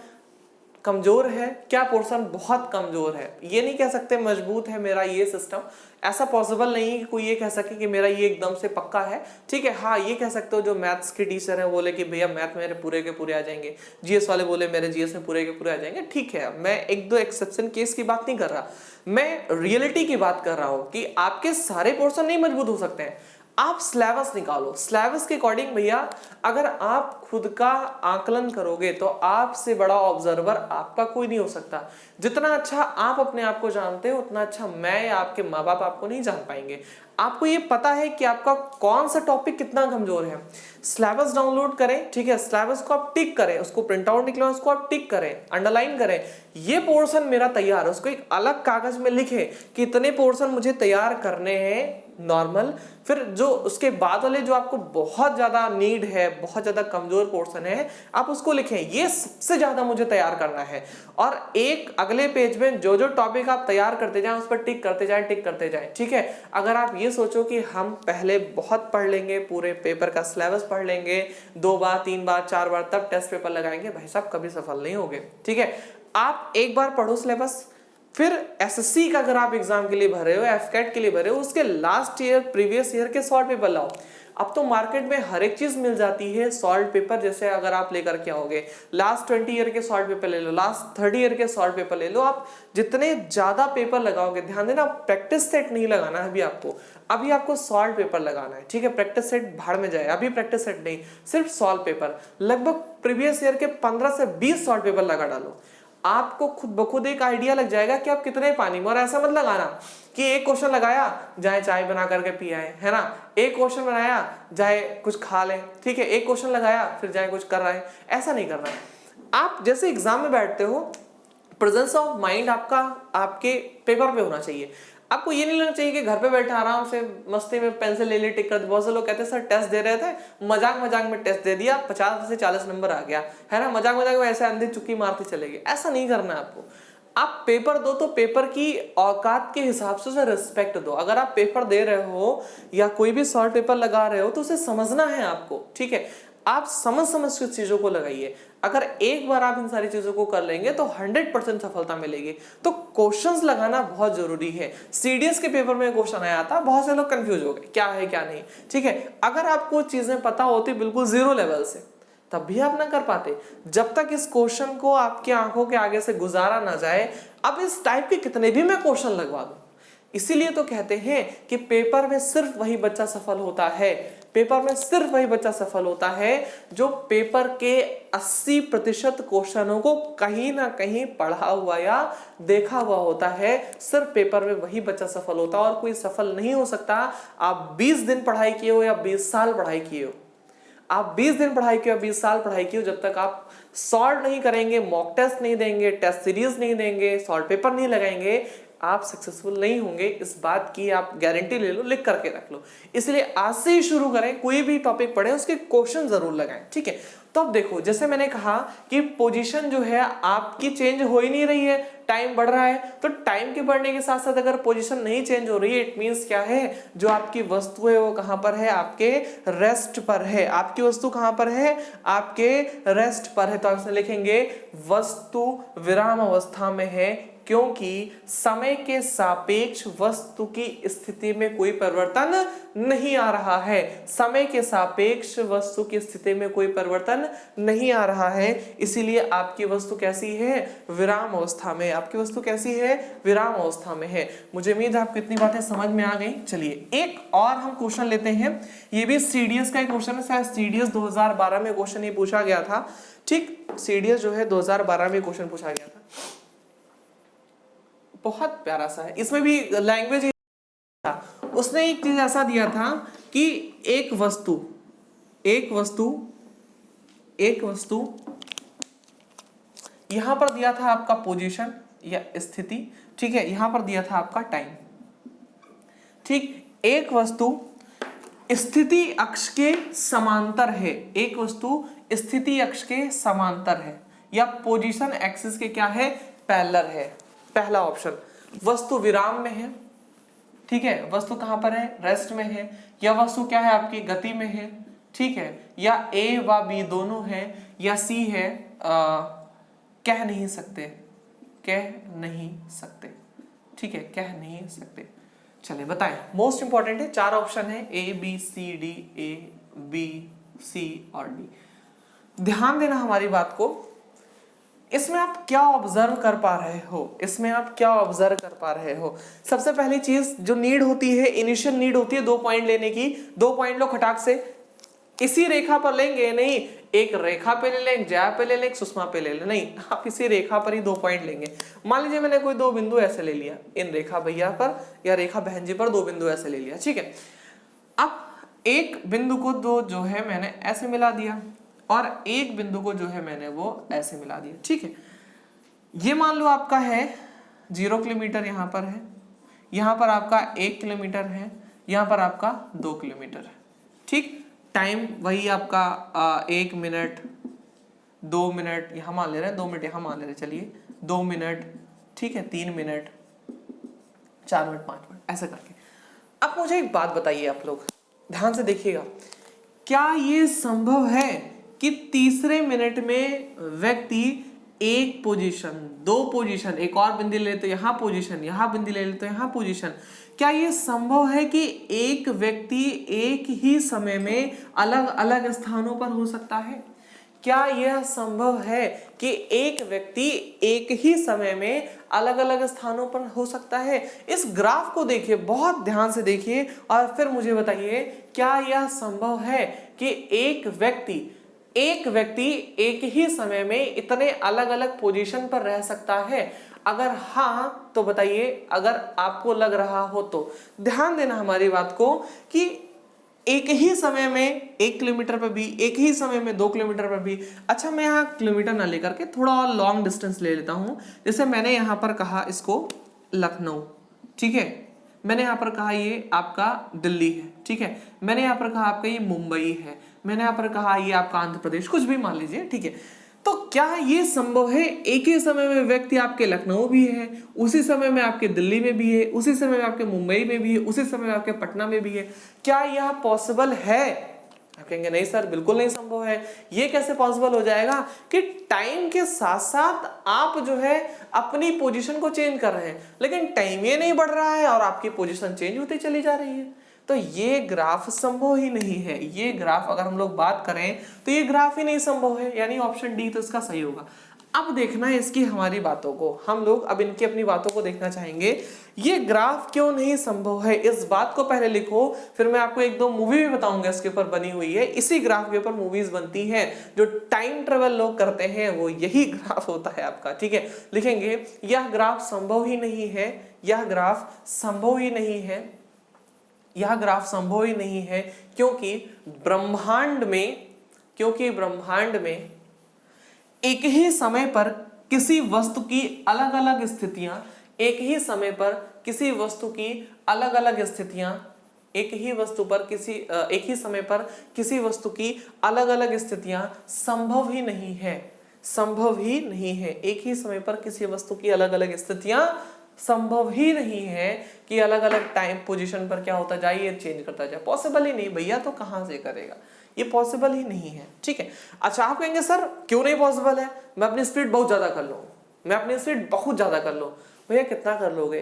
कमजोर है, क्या पोर्शन बहुत कमजोर है। ये नहीं कह सकते मजबूत है मेरा ये सिस्टम, ऐसा पॉसिबल नहीं है कि कोई ये कह सके कि मेरा ये एकदम से पक्का है। ठीक है, हाँ ये कह सकते हो जो मैथ्स के टीचर हैं बोले कि भैया मैथ मेरे पूरे के पूरे आ जाएंगे, जीएस वाले बोले मेरे जीएस में पूरे के पूरे आ जाएंगे। ठीक है, मैं एक दो एक्सेप्शन केस की बात नहीं कर रहा, मैं रियलिटी की बात कर रहा हूँ कि आपके सारे पोर्शन नहीं मजबूत हो सकते हैं। आप सिलेबस निकालो, सिलेबस के अकॉर्डिंग भैया अगर आप खुद का आकलन करोगे तो आपसे बड़ा ऑब्जर्वर आपका कोई नहीं हो सकता। जितना अच्छा आप अपने आप को जानते हो उतना अच्छा मैं या आपके माँ बाप आपको नहीं जान पाएंगे। आपको ये पता है कि आपका कौन सा टॉपिक कितना कमजोर है। सिलेबस डाउनलोड करें, ठीक है, सिलेबस को आप टिक करें, उसको प्रिंट आउट निकलवाएं, उसको आप टिक करें, अंडरलाइन करें, ये पोर्शन मेरा तैयार है, उसको एक अलग कागज में लिखें कि इतने पोर्शन मुझे तैयार करने हैं नॉर्मल। फिर जो उसके बाद वाले जो आपको बहुत ज्यादा नीड है, बहुत ज्यादा कमजोर पोर्शन है, आप उसको लिखें, ये सबसे ज्यादा मुझे तैयार करना है। और एक अगले पेज में जो जो टॉपिक आप तैयार करते जाएं उस पर टिक करते जाएं, ठीक है। अगर आप ये सोचो कि हम पहले बहुत पढ़ लेंगे, पूरे पेपर का सिलेबस पढ़ लेंगे 2 बार 3 बार 4 बार तब टेस्ट पेपर लगाएंगे, भाई साहब कभी सफल नहीं होगे। ठीक है, आप एक बार पढ़ो सिलेबस, फिर एसएससी का अगर आप एग्जाम के लिए भर रहे हो, एफकैट के लिए भर रहे हो, उसके लास्ट ईयर प्रीवियस ईयर के शॉर्ट पेपर लाओ, अब तो मार्केट में हर एक चीज मिल जाती है। सॉल्ट पेपर जैसे अगर आप लेकर के आओगे, लास्ट 20 ईयर के सॉल्ट पेपर ले लो, लास्ट 30 ईयर के सॉल्ट पेपर ले लो, आप जितने ज्यादा पेपर लगाओगे, ध्यान देना प्रैक्टिस सेट नहीं लगाना है अभी आपको सॉल्ट पेपर लगाना है, ठीक है। प्रैक्टिस सेट भाड़ में जाए, अभी प्रैक्टिस सेट नहीं, सिर्फ सॉल्ट पेपर। लगभग प्रीवियस ईयर के 15 से 20 सॉल्ट पेपर लगा डालो, आपको खुद ब खुद एक आइडिया लग जाएगा कि आप कितने पानी में। और ऐसा मत लगाना कि एक क्वेश्चन लगाया जाए चाय बना करके पी आए, है ना, एक क्वेश्चन बनाया जाए कुछ खा ले, ठीक है, एक क्वेश्चन लगाया फिर जाए कुछ कर रहा है, ऐसा नहीं करना है। आप जैसे एग्जाम में बैठते हो, प्रेजेंस ऑफ माइंड आपका आपके पेपर पे होना चाहिए। आपको ये नहीं लगना चाहिए कि घर पे बैठा आराम से मस्ती में पेंसिल ले ली, टिक कर। बहुत से लोग कहते हैं सर टेस्ट दे रहे थे, मजाक मजाक में टेस्ट दे दिया, 50 से 40 नंबर आ गया, है ना, मजाक मजाक में ऐसे अंधी चुक्की मारते चले गए। ऐसा नहीं करना है आपको। आप पेपर दो तो पेपर की औकात के हिसाब से उसे रिस्पेक्ट दो। अगर आप पेपर दे रहे हो या कोई भी सॉल्ट पेपर लगा रहे हो तो उसे समझना है आपको, ठीक है। आप समझ के चीजों को लगाइए। अगर एक बार आप इन सारी चीजों को कर लेंगे तो 100% सफलता मिलेगी। तो क्वेश्चंस लगाना बहुत जरूरी है। सीडीएस के पेपर में क्वेश्चन आया था, बहुत से लोग कंफ्यूज हो गए क्या है क्या नहीं, ठीक है। अगर आपको चीजें पता होती बिल्कुल जीरो लेवल से, तब भी आप ना कर पाते। जब तक इस क्वेश्चन को आपकी आंखों के आगे से गुजारा ना जाए, अब इस टाइप के कितने भी मैं क्वेश्चन लगवा दूं। इसीलिए तो कहते हैं कि पेपर में सिर्फ वही बच्चा सफल होता है, पेपर में सिर्फ वही बच्चा सफल होता है जो पेपर के 80% क्वेश्चनों को कहीं ना कहीं पढ़ा हुआ या देखा हुआ होता है। सिर्फ पेपर में वही बच्चा सफल होता है और कोई सफल नहीं हो सकता। आप 20 दिन पढ़ाई किए हो या 20 साल पढ़ाई किए हो, आप 20 दिन पढ़ाई किए हो, 20 साल पढ़ाई किए हो, जब तक आप सॉल्व नहीं करेंगे, मॉक टेस्ट नहीं देंगे, टेस्ट सीरीज नहीं देंगे, सॉल्व पेपर नहीं लगाएंगे, आप सक्सेसफुल नहीं होंगे। इस बात की आप गारंटी ले लो, लिख करके रख लो। इसलिए आज से ही शुरू करें, कोई भी टॉपिक पढ़े उसके क्वेश्चन जरूर लगाएं, ठीक है। तो अब देखो, जैसे मैंने कहा कि पोजीशन जो है आपकी चेंज हो ही नहीं रही है, टाइम बढ़ रहा है। तो टाइम के बढ़ने के साथ साथ अगर पोजीशन नहीं चेंज हो रही है, इट मींस क्या है, जो आपकी वस्तु है वो कहां पर है, आपके रेस्ट पर है। आपकी वस्तु कहां पर है, आपके रेस्ट पर है। तो आप इसमें लिखेंगे वस्तु विराम अवस्था में है, क्योंकि समय के सापेक्ष वस्तु की स्थिति में कोई परिवर्तन नहीं आ रहा है। समय के सापेक्ष वस्तु की स्थिति में कोई परिवर्तन नहीं आ रहा है, इसीलिए आपकी वस्तु कैसी है, विराम अवस्था में। आपकी वस्तु कैसी है, विराम अवस्था में है। मुझे उम्मीद है आपको इतनी बातें समझ में आ गई। चलिए एक और हम क्वेश्चन लेते हैं। ये भी सीडीएस का एक क्वेश्चन है, शायद सीडीएस 2012 में क्वेश्चन ये पूछा गया था, ठीक। सीडीएस जो है 2012 में क्वेश्चन पूछा गया था, बहुत प्यारा सा है। इसमें भी लैंग्वेज था। उसने एक चीज ऐसा दिया था कि एक वस्तु यहां पर दिया था आपका पोजीशन या स्थिति, ठीक है, यहां पर दिया था आपका टाइम, ठीक। एक वस्तु स्थिति अक्ष के समांतर है, एक वस्तु स्थिति अक्ष के समांतर है या पोजीशन एक्सिस के क्या है, पैरेलल है। पहला ऑप्शन। वस्तु विराम में है, ठीक है, वस्तु कहां पर है, रेस्ट में है, या वस्तु क्या है आपकी गति में है, ठीक है, या ए व बी दोनों है, या सी है कह नहीं सकते, ठीक है, कह नहीं सकते। चलिए बताएं, मोस्ट इंपॉर्टेंट है, 4 ऑप्शन है, A B C D, A B C और डी। ध्यान देना हमारी बात को। इसमें आप क्या ऑब्जर्व कर पा रहे हो, सबसे पहली चीज जो नीड होती है, इनिशियल नीड होती है 2 पॉइंट लेने की। 2 पॉइंट लो खटाक से, इसी रेखा पर लेंगे नहीं, एक रेखा पे ले लें, जया पे ले लें, एक सुषमा पे ले लें, नहीं, आप इसी रेखा पर ही 2 पॉइंट लेंगे। मान लीजिए मैंने कोई 2 बिंदु ऐसे ले लिया, इन रेखा भैया पर या रेखा बहन जी पर 2 बिंदु ऐसे ले लिया, ठीक है। अब एक बिंदु को 2 जो है मैंने ऐसे मिला दिया और एक बिंदु को जो है मैंने वो ऐसे मिला दिया, ठीक है। ये मान लो आपका है 0 किलोमीटर, यहां पर है, यहां पर आपका 1 किलोमीटर है, यहां पर आपका 2 किलोमीटर है, ठीक। टाइम वही आपका 1 मिनट, 2 मिनट यहां मान ले रहे हैं, 2 मिनट यहां मान ले रहे हैं, चलिए 2 मिनट, ठीक है, 3 मिनट, 4 मिनट, 5 मिनट, ऐसा करके। अब मुझे एक बात बताइए, आप लोग ध्यान से देखिएगा, क्या ये संभव है कि तीसरे मिनट में व्यक्ति एक पोजीशन, दो पोजीशन, एक और बिंदी ले तो यहाँ पोजीशन, यहाँ बिंदी ले तो यहाँ पोजीशन, क्या ये संभव है कि एक व्यक्ति एक ही समय में अलग अलग स्थानों पर हो सकता है? क्या यह संभव है कि एक व्यक्ति एक ही समय में अलग अलग स्थानों पर हो सकता है? इस ग्राफ को देखिए, बहुत ध्यान से देखिए और फिर मुझे बताइए, क्या यह संभव है कि एक व्यक्ति एक ही समय में इतने अलग अलग पोजीशन पर रह सकता है? अगर हाँ तो बताइए, अगर आपको लग रहा हो तो ध्यान देना हमारी बात को कि एक ही समय में 1 किलोमीटर पर भी, एक ही समय में 2 किलोमीटर पर भी। अच्छा, मैं यहाँ किलोमीटर ना लेकर के थोड़ा और लॉन्ग डिस्टेंस ले लेता हूँ। जैसे मैंने यहाँ पर कहा इसको लखनऊ, ठीक है, मैंने यहाँ पर कहा ये आपका दिल्ली है, ठीक है, मैंने यहाँ पर कहा आपका ये मुंबई है, मैंने यहाँ पर कहा ये आपका आंध्र प्रदेश, कुछ भी मान लीजिए, ठीक है। तो क्या ये संभव है एक ही समय में व्यक्ति आपके लखनऊ भी है, उसी समय में आपके दिल्ली में भी है, उसी समय में आपके मुंबई में भी है, उसी समय में आपके पटना में भी है? क्या यह पॉसिबल है? आप कहेंगे नहीं सर, बिल्कुल नहीं संभव है। ये कैसे पॉसिबल हो जाएगा कि टाइम के साथ साथ आप जो है अपनी पोजीशन को चेंज कर रहे हैं, लेकिन टाइम ये नहीं बढ़ रहा है और आपकी पोजीशन चेंज होती चली जा रही है? तो ये ग्राफ संभव ही नहीं है। ये ग्राफ अगर हम लोग बात करें तो ये ग्राफ ही नहीं संभव है, यानी ऑप्शन डी तो इसका सही होगा। अब देखना है इसकी हमारी बातों को, हम लोग अब इनकी अपनी बातों को देखना चाहेंगे। ये ग्राफ क्यों नहीं संभव है, इस बात को पहले लिखो, फिर मैं आपको एक दो मूवी भी बताऊंगा इसके ऊपर बनी हुई है। इसी ग्राफ के ऊपर मूवीज बनती हैं, जो टाइम ट्रेवल लोग करते हैं वो यही ग्राफ होता है आपका, ठीक है। लिखेंगे यह ग्राफ संभव ही नहीं है, यह ग्राफ संभव ही नहीं है, यह ग्राफ संभव ही नहीं है, क्योंकि ब्रह्मांड में एक ही समय पर किसी वस्तु की अलग अलग स्थितियां, एक ही समय पर किसी वस्तु की अलग अलग स्थितियां, एक ही समय पर किसी वस्तु की अलग अलग स्थितियां संभव ही नहीं है, संभव ही नहीं है। एक ही समय पर किसी वस्तु की अलग अलग स्थितियां संभव ही नहीं है कि अलग अलग टाइम पोजीशन पर क्या होता जाए, ये चेंज करता जाए, पॉसिबल ही नहीं भैया, तो कहां से करेगा, ये पॉसिबल ही नहीं है, ठीक है। अच्छा, आप कहेंगे सर क्यों नहीं पॉसिबल है, मैं अपनी स्पीड बहुत ज्यादा कर लूं, मैं अपनी स्पीड बहुत ज्यादा कर लूं। भैया कितना कर लोगे,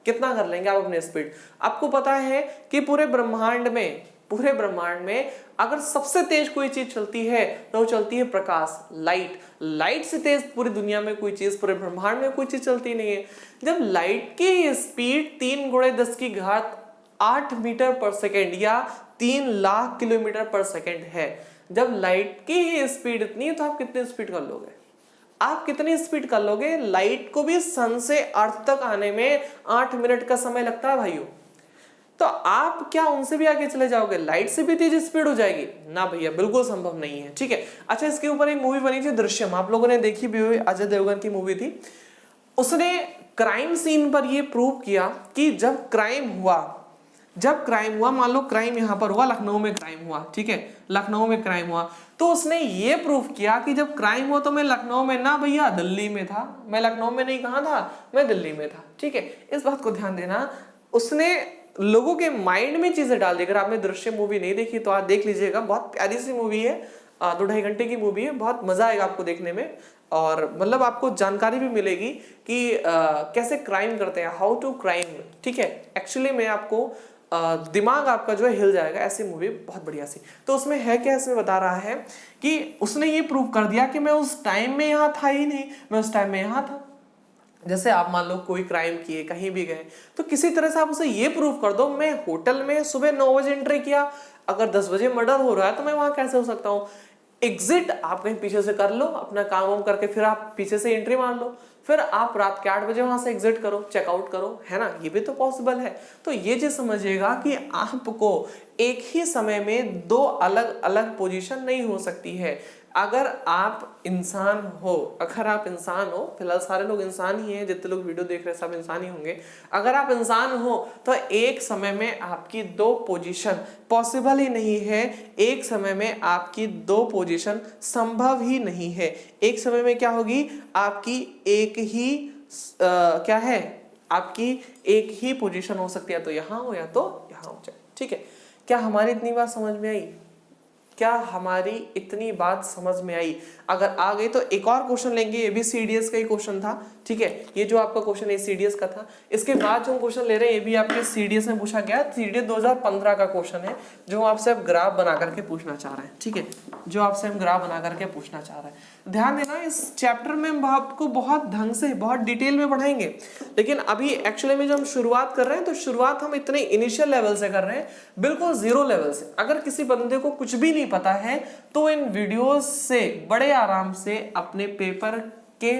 कितना कर लेंगे आप अपनी स्पीड? आपको पता है कि पूरे ब्रह्मांड में अगर सबसे तेज कोई चीज चलती है तो वो चलती है प्रकाश, लाइट से तेज पूरी दुनिया में कोई चीज, पूरे ब्रह्मांड में कोई चीज चलती नहीं है। जब लाइट की स्पीड 3 × 10⁸ मीटर पर सेकेंड या 3 लाख किलोमीटर पर सेकेंड है, जब लाइट की स्पीड इतनी है तो आप कितनी स्पीड कर लोगे? आप कितनी स्पीड कर लोगे? लाइट को भी सन से अर्थ तक आने में 8 मिनट का समय लगता है भाइयों, तो आप क्या उनसे भी आगे चले जाओगे? लाइट से भी तेज स्पीड हो जाएगी ना भैया, बिल्कुल संभव नहीं है, ठीक है। अच्छा, इसके ऊपर एक मूवी बनी थी दृश्यम, आप लोगों ने देखी भी हुई, अजय देवगन की मूवी थी। उसने क्राइम सीन पर यह प्रूव किया कि जब क्राइम हुआ, मान लो क्राइम यहां पर हुआ, लखनऊ में क्राइम हुआ, ठीक है, लखनऊ में क्राइम हुआ, तो उसने ये प्रूफ किया कि जब क्राइम हुआ तो मैं लखनऊ में ना भैया दिल्ली में था, मैं लखनऊ में नहीं, कहां था, मैं दिल्ली में था, ठीक है। इस बात को ध्यान देना, उसने लोगों के माइंड में चीजें डाल दी। अगर आपने दृश्य मूवी नहीं देखी तो आप देख लीजिएगा, बहुत प्यारी सी मूवी है, 2-2.5 घंटे की मूवी है, बहुत मजा आएगा आपको देखने में, और मतलब आपको जानकारी भी मिलेगी कि कैसे क्राइम करते हैं, हाउ टू क्राइम, ठीक है। एक्चुअली में आपको दिमाग आपका जो है हिल जाएगा, ऐसी मूवी बहुत बढ़िया सी। तो उसमें है क्या, इसमें बता रहा है कि उसने ये प्रूव कर दिया कि मैं उस टाइम में यहाँ था ही नहीं, मैं उस टाइम में यहाँ था। जैसे आप मान लो कोई क्राइम किए, कहीं भी गए, तो किसी तरह से आप उसे ये प्रूव कर दो, मैं होटल में सुबह 9 बजे एंट्री किया, अगर 10 बजे मर्डर हो रहा है तो मैं वहां कैसे हो सकता हूँ? एग्जिट आप कहीं पीछे से कर लो, अपना काम वाम करके फिर आप पीछे से एंट्री मार लो, फिर आप रात के 8 बजे वहां से एग्जिट करो, चेकआउट करो, है ना, ये भी तो पॉसिबल है। तो ये चीज समझिएगा कि आपको एक ही समय में 2 अलग अलग पोजीशन नहीं हो सकती है। अगर आप इंसान हो, फिलहाल सारे लोग इंसान ही हैं, जितने लोग वीडियो देख रहे हैं सब इंसान ही होंगे। अगर आप इंसान हो तो एक समय में आपकी 2 पोजीशन पॉसिबल ही नहीं है, एक समय में आपकी 2 पोजीशन संभव ही नहीं है। एक समय में क्या होगी, आपकी एक ही क्या है, आपकी एक ही पोजीशन हो सकती है, तो यहां हो या तो यहां हो जाए, ठीक है। क्या हमारी इतनी बात समझ में आई? क्या हमारी इतनी बात समझ में आई? अगर आ गई तो एक और क्वेश्चन लेंगे, ये भी सीडीएस का ही क्वेश्चन था, ठीक है। ये जो आपका क्वेश्चन है सीडीएस का था। इसके बाद जो क्वेश्चन ले रहे हैं ये भी आपके सीडीएस में पूछा गया, सीडीएस 2015 का क्वेश्चन है, जो आपसे अब ग्राफ बना करके पूछना चाह रहे हैं, ठीक है, जो आपसे हम ग्राफ बना करके पूछना चाह रहे हैं। ध्यान देना, इस चैप्टर में हम आपको बहुत ढंग से बहुत डिटेल में पढ़ाएंगे, लेकिन अभी एक्चुअली में जो हम शुरुआत कर रहे हैं तो शुरुआत हम इतने इनिशियल लेवल से कर रहे हैं, बिल्कुल जीरो लेवल से। अगर किसी बंदे को कुछ भी नहीं पता है तो इन वीडियोस से बड़े आराम से अपने पेपर के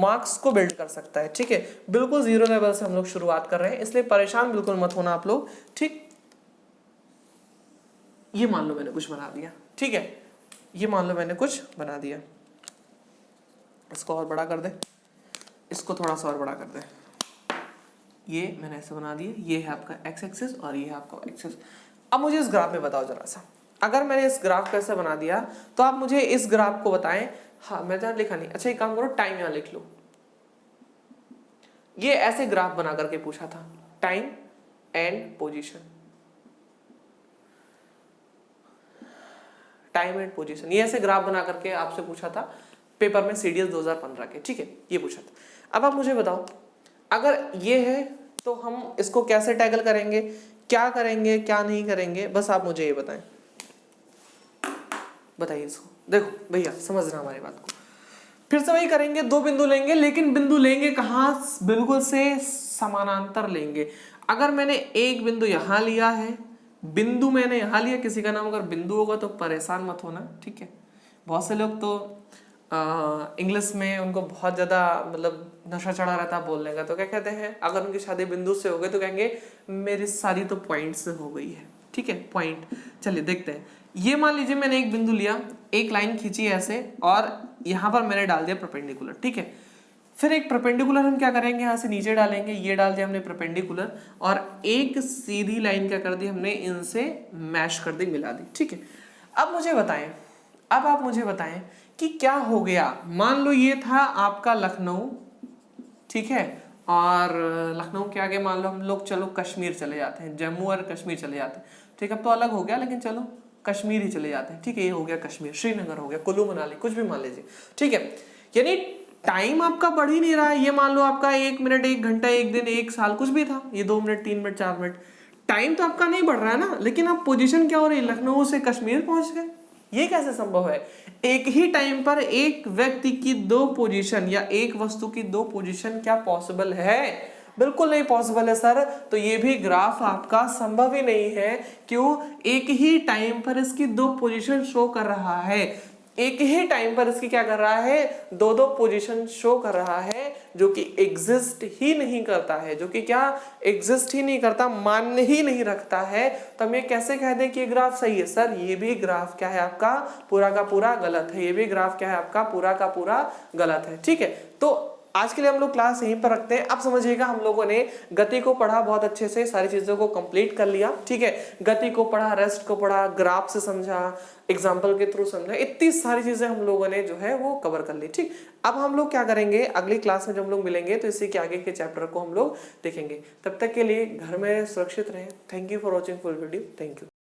मार्क्स को बिल्ड कर सकता है, ठीक है। बिल्कुल जीरो लेवल से हम लोग शुरुआत कर रहे हैं, इसलिए परेशान बिल्कुल मत होना आप लोग, ठीक। ये मान लो मैंने कुछ बना दिया, ठीक है, ये मान लो मैंने कुछ बना दिया, इसको और बड़ा कर दे, इसको थोड़ा सा और बड़ा कर दे, ये मैंने ऐसे बना दिया, ये है आपका एक्स एक्सिस और ये है आपका एक्सिस। अब मुझे इस ग्राफ में बताओ जरा सा, अगर मैंने इस ग्राफ को ऐसे बना दिया तो आप मुझे इस ग्राफ को बताएं। हाँ, मैं जहाँ लिखा नहीं, अच्छा एक काम करो, टाइम यहाँ लिख लो। ये ऐसे ग्राफ बना करके पूछा था, time and position, time and position, ये ऐसे ग्राफ बना करके आपसे पूछा था पेपर में सीडीएस 2015 के, ठीक है, ये पूछा था। अब आप मुझे बताओ, अगर ये है तो हम इसको कैसे टैकल करेंगे, क्या करेंगे क्या नहीं करेंगे, बस आप मुझे ये बताएं, बताइए इसको। देखो भैया समझना हमारी बात को, फिर से वही करेंगे, दो बिंदु लेंगे, लेकिन बिंदु लेंगे कहाँ, बिल्कुल से समानांतर लेंगे। अगर मैंने एक बिंदु यहां लिया है, बिंदु मैंने यहां लिया, किसी का नाम अगर बिंदु होगा तो परेशान मत होना, ठीक है। बहुत से लोग तो इंग्लिश में उनको बहुत ज्यादा मतलब नशा चढ़ा रहता है बोलने का, तो क्या कहते हैं, अगर उनकी शादी बिंदु से हो गई तो कहेंगे मेरी शादी तो पॉइंट से हो गई है, ठीक है, पॉइंट। चलिए देखते हैं, ये मान लीजिए मैंने एक बिंदु लिया, एक लाइन खींची ऐसे और यहां पर मैंने डाल दिया परपेंडिकुलर, ठीक है। फिर एक परपेंडिकुलर हम क्या करेंगे, यहाँ से नीचे डालेंगे, ये डाल दिया हमने परपेंडिकुलर, और एक सीधी लाइन क्या कर दी हमने, इनसे मैश कर दी, मिला दी, ठीक है। अब मुझे बताएं, अब आप मुझे बताएं कि क्या हो गया। मान लो ये था आपका लखनऊ, ठीक है, और लखनऊ के आगे मान लो हम लोग चलो कश्मीर चले जाते हैं, जम्मू और कश्मीर चले जाते हैं, ठीक है, अब तो अलग हो गया, लेकिन चलो कश्मीर ही चले जाते हैं, ठीक है, ये हो गया कश्मीर, श्रीनगर हो गया, कुल्लू मनाली, कुछ भी मान लीजिए, ठीक है। यानी टाइम आपका बढ़ ही नहीं रहा है, ये मान लो आपका 1 मिनट 1 घंटा 1 दिन 1 साल कुछ भी था, ये 2 मिनट 3 मिनट 4 मिनट, टाइम तो आपका नहीं बढ़ रहा है ना, लेकिन आप पोजीशन क्या हो रही है, लखनऊ से कश्मीर पहुंच गए। ये कैसे संभव है? एक ही टाइम पर एक व्यक्ति की दो पोजीशन या एक वस्तु की दो पोजीशन क्या पॉसिबल है? बिल्कुल नहीं पॉसिबल है सर। तो ये भी ग्राफ आपका संभव ही नहीं है। क्यों? एक ही टाइम पर इसकी दो पोजीशन शो कर रहा है, एक ही टाइम पर इसकी क्या कर रहा है, दो दो पोजीशन शो कर रहा है, जो कि एग्जिस्ट ही नहीं करता है, जो कि क्या एग्जिस्ट ही नहीं करता, मान्य ही नहीं रखता है। तो हम ये कैसे कह दें कि ये ग्राफ सही है? सर ये भी ग्राफ क्या है आपका, पूरा का पूरा गलत है। ये भी ग्राफ क्या है आपका, पूरा का पूरा गलत है। ठीक है, तो आज के लिए हम लोग क्लास यहीं पर रखते हैं। अब समझिएगा, हम लोगों ने गति को पढ़ा बहुत अच्छे से, सारी चीजों को कंप्लीट कर लिया। ठीक है, गति को पढ़ा, रेस्ट को पढ़ा, ग्राफ से समझा, एग्जाम्पल के थ्रू समझा, इतनी सारी चीजें हम लोगों ने जो है वो कवर कर ली। ठीक, अब हम लोग क्या करेंगे, अगली क्लास में जब हम लोग मिलेंगे तो इसी के आगे के चैप्टर को हम लोग देखेंगे। तब तक के लिए घर में सुरक्षित रहें। Thank you for watching full video. Thank you.